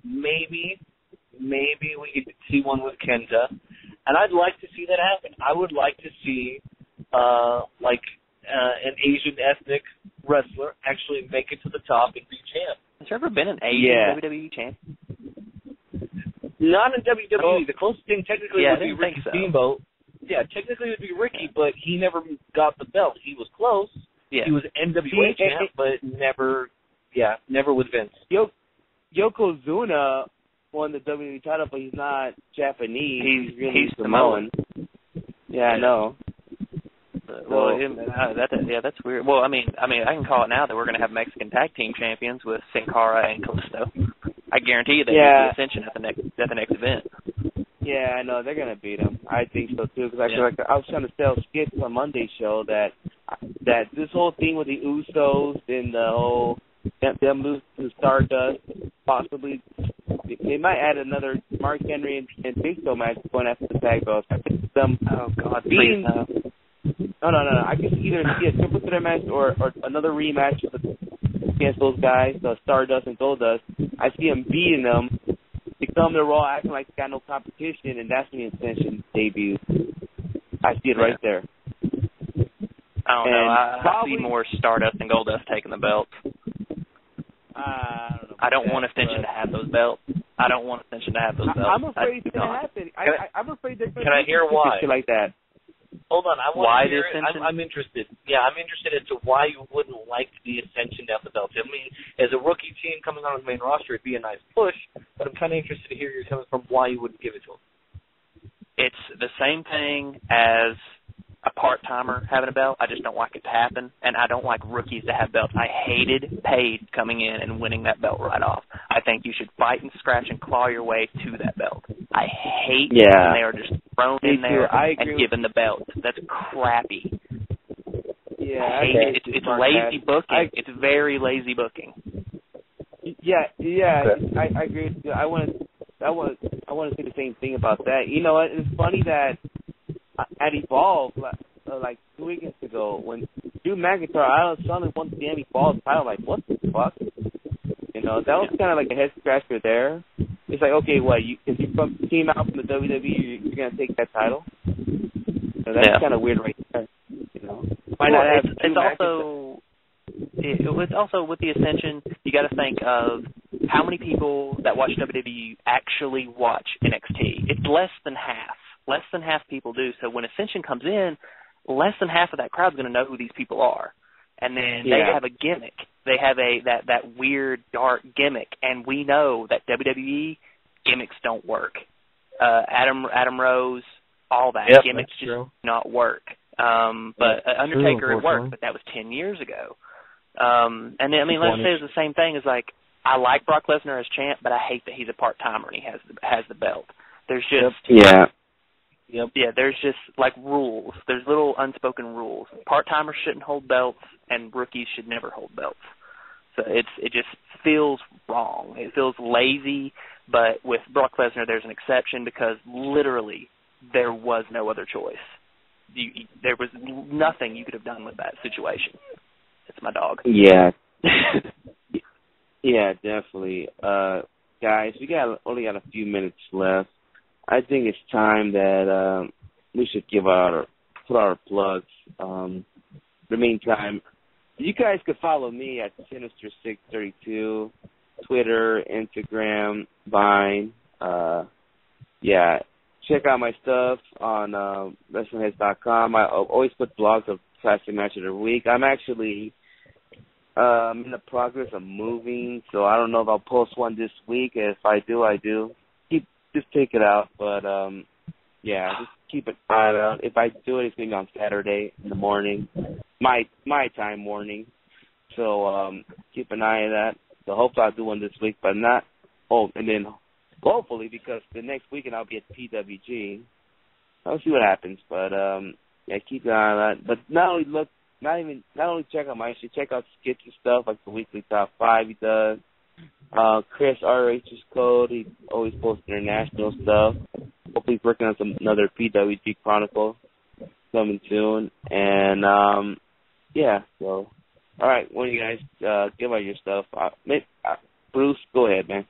Maybe we could see one with Kenta, and I'd like to see that happen. I would like to see an Asian ethnic wrestler actually make it to the top and be champ. Has there ever been an Asian WWE champ? Not in WWE. The closest thing technically would be Ricky Steamboat. Yeah, technically it would be Ricky, but he never got the belt. He was close. Yeah. He was NWA champ, but never with Vince. Yokozuna won the WWE title, but he's not Japanese. He's Samoan. Yeah, I know. Well, that's weird. Well, I mean, I can call it now that we're going to have Mexican tag team champions with Sin Cara and Kalisto. I guarantee you they beat the Ascension at the next event. Yeah, I know they're going to beat them. I think so too. Because I was trying to sell skits on Monday's show that this whole thing with the Usos and the whole them lose to Stardust, possibly they might add another Mark Henry and Big Show match going after the tag belts. I think them. Oh God, please no. No. I can either see a triple threat match or another rematch against those guys, the Stardust and Goldust. I see them beating them. They come to Raw acting like they got no competition, and that's when the Ascension debuts. I see it right there. I don't know. I see more Stardust and Goldust taking the belts. I don't know. I don't want Ascension to have those belts. I'm afraid it's going to happen. I'm afraid they're going to Can I hear why? Like that. Hold on, I want why to hear the Ascension? I'm interested. Yeah, I'm interested as to why you wouldn't like the Ascension to have the belts. I mean, as a rookie team coming on the main roster, it'd be a nice push, but I'm kind of interested to hear you coming from why you wouldn't give it to them. It's the same thing as a part-timer having a belt. I just don't like it to happen, and I don't like rookies to have belts. I hated Paige coming in and winning that belt right off. I think you should fight and scratch and claw your way to that belt. I hate when they are just thrown in there and given the belt. That's crappy. Yeah, I hate it. It's lazy booking. It's very lazy booking. Yeah. I agree with you. I want to say the same thing about that. You know what? It's funny that at Evolve, like 2 weeks ago, when Drew McIntyre, I suddenly won the damn Evolve title. Like, what the fuck? You know, that was kind of like a head scratcher there. It's like, okay, what? If you came out from the WWE, you're gonna take that title? So that's kind of weird, right there. You know, it's also with the Ascension. You got to think of how many people that watch WWE actually watch NXT. It's less than half. Less than half people do. So when Ascension comes in, less than half of that crowd's going to know who these people are. And then they have a gimmick. They have that weird, dark gimmick. And we know that WWE gimmicks don't work. Adam Rose, all that. Gimmicks just do not work. But Undertaker, it worked, but that was 10 years ago. And then, I mean, let's say it's the same thing as, like, I like Brock Lesnar as champ, but I hate that he's a part-timer and he has the belt. There's just... Yeah, there's just like rules. There's little unspoken rules. Part-timers shouldn't hold belts, and rookies should never hold belts. So it just feels wrong. It feels lazy. But with Brock Lesnar, there's an exception because literally there was no other choice. There was nothing you could have done with that situation. It's my dog. Yeah. Yeah, definitely. Guys, we only got a few minutes left. I think it's time that we should put our plugs. The meantime, you guys could follow me at Sinister632, Twitter, Instagram, Vine. Check out my stuff on WrestlingHeads.com. I always put blogs of classic matches of the week. I'm actually in the progress of moving, so I don't know if I'll post one this week. If I do, I do. Just take it out, but just keep an eye out. If I do it, it's going to be on Saturday in the morning, my time morning. So keep an eye on that. So hopefully I'll do one this week, but not. Oh, and then hopefully, because the next weekend I'll be at PWG. I'll see what happens, but yeah, keep an eye on that. But not only check out my shit, check out skits and stuff like the weekly top 5 he does. Chris ROH's code, he always posts international stuff. Hopefully he's working on another PWG Chronicle coming soon. And yeah, so all right, one of you guys give out your stuff. Bruce, go ahead, man.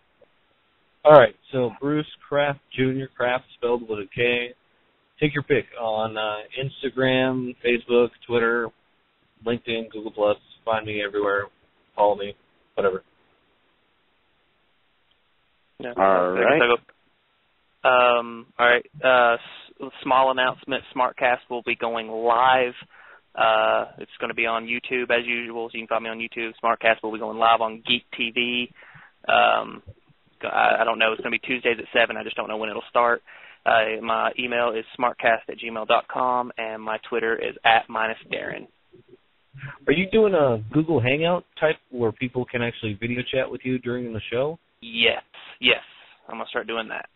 All right, so Bruce Kraft Jr., Kraft spelled with a K. Take your pick on Instagram, Facebook, Twitter, LinkedIn, Google+. Find me everywhere. Follow me, whatever. Yeah. All right. All right. Small announcement. SmartCast will be going live. It's going to be on YouTube as usual, so you can find me on YouTube. SmartCast will be going live on Geek TV. I don't know. It's going to be Tuesdays at 7. I just don't know when it'll start. My email is smartcast@gmail.com, and my Twitter is @-Darren. Are you doing a Google Hangout type where people can actually video chat with you during the show? Yes. I'm going to start doing that.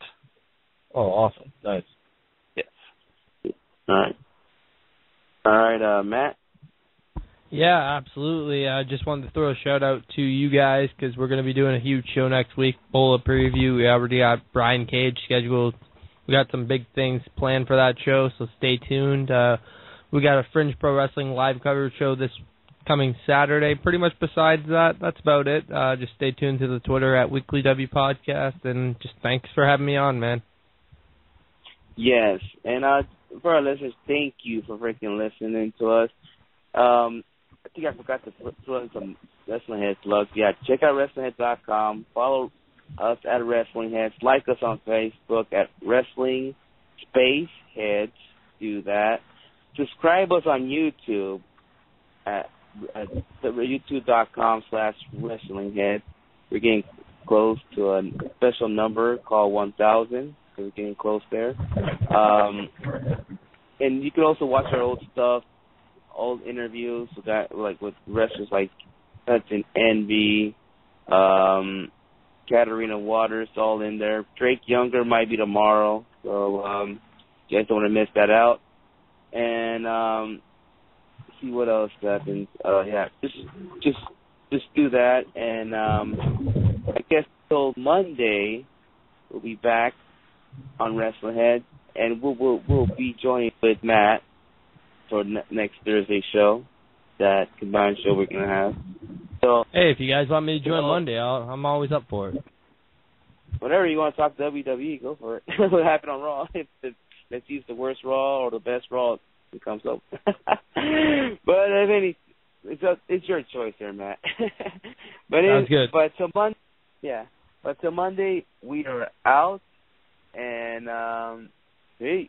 Oh, awesome. Nice. Yes. All right, Matt? Yeah, absolutely. I just wanted to throw a shout-out to you guys because we're going to be doing a huge show next week, Bola preview. We already got Brian Cage scheduled. We got some big things planned for that show, so stay tuned. We got a Fringe Pro Wrestling live coverage show this coming Saturday. Pretty much besides that, that's about it. Just stay tuned to the Twitter @WeeklyW Podcast, and just thanks for having me on, man. Yes, and for our listeners, thank you for freaking listening to us. I think I forgot to throw in some Wrestling Heads plugs. Yeah, check out WrestlingHeads.com. Follow us at Wrestling Heads. Like us on Facebook at Wrestling Space Heads. Do that. Subscribe us on YouTube at youtube.com/WrestlingHeads. We're getting close to a special number called 1,000. So we're getting close there. And you can also watch our old stuff, old interviews with that, like with wrestlers like Hudson Envy, Katarina Waters, all in there. Drake Younger might be tomorrow, so you guys don't want to miss that out. And see what else happens. Yeah, just do that. And I guess till Monday we'll be back on Wrestling Heads, and we'll be joining with Matt for next Thursday show, that combined show we're gonna have. So hey, if you guys want me to join Monday, I'm always up for it. Whatever you want to talk WWE, go for it. What happened on Raw? Let's use the worst Raw or the best Raw that comes up. But if any, it's your choice there, Matt. But sounds good. But till Monday, we are out, and peace.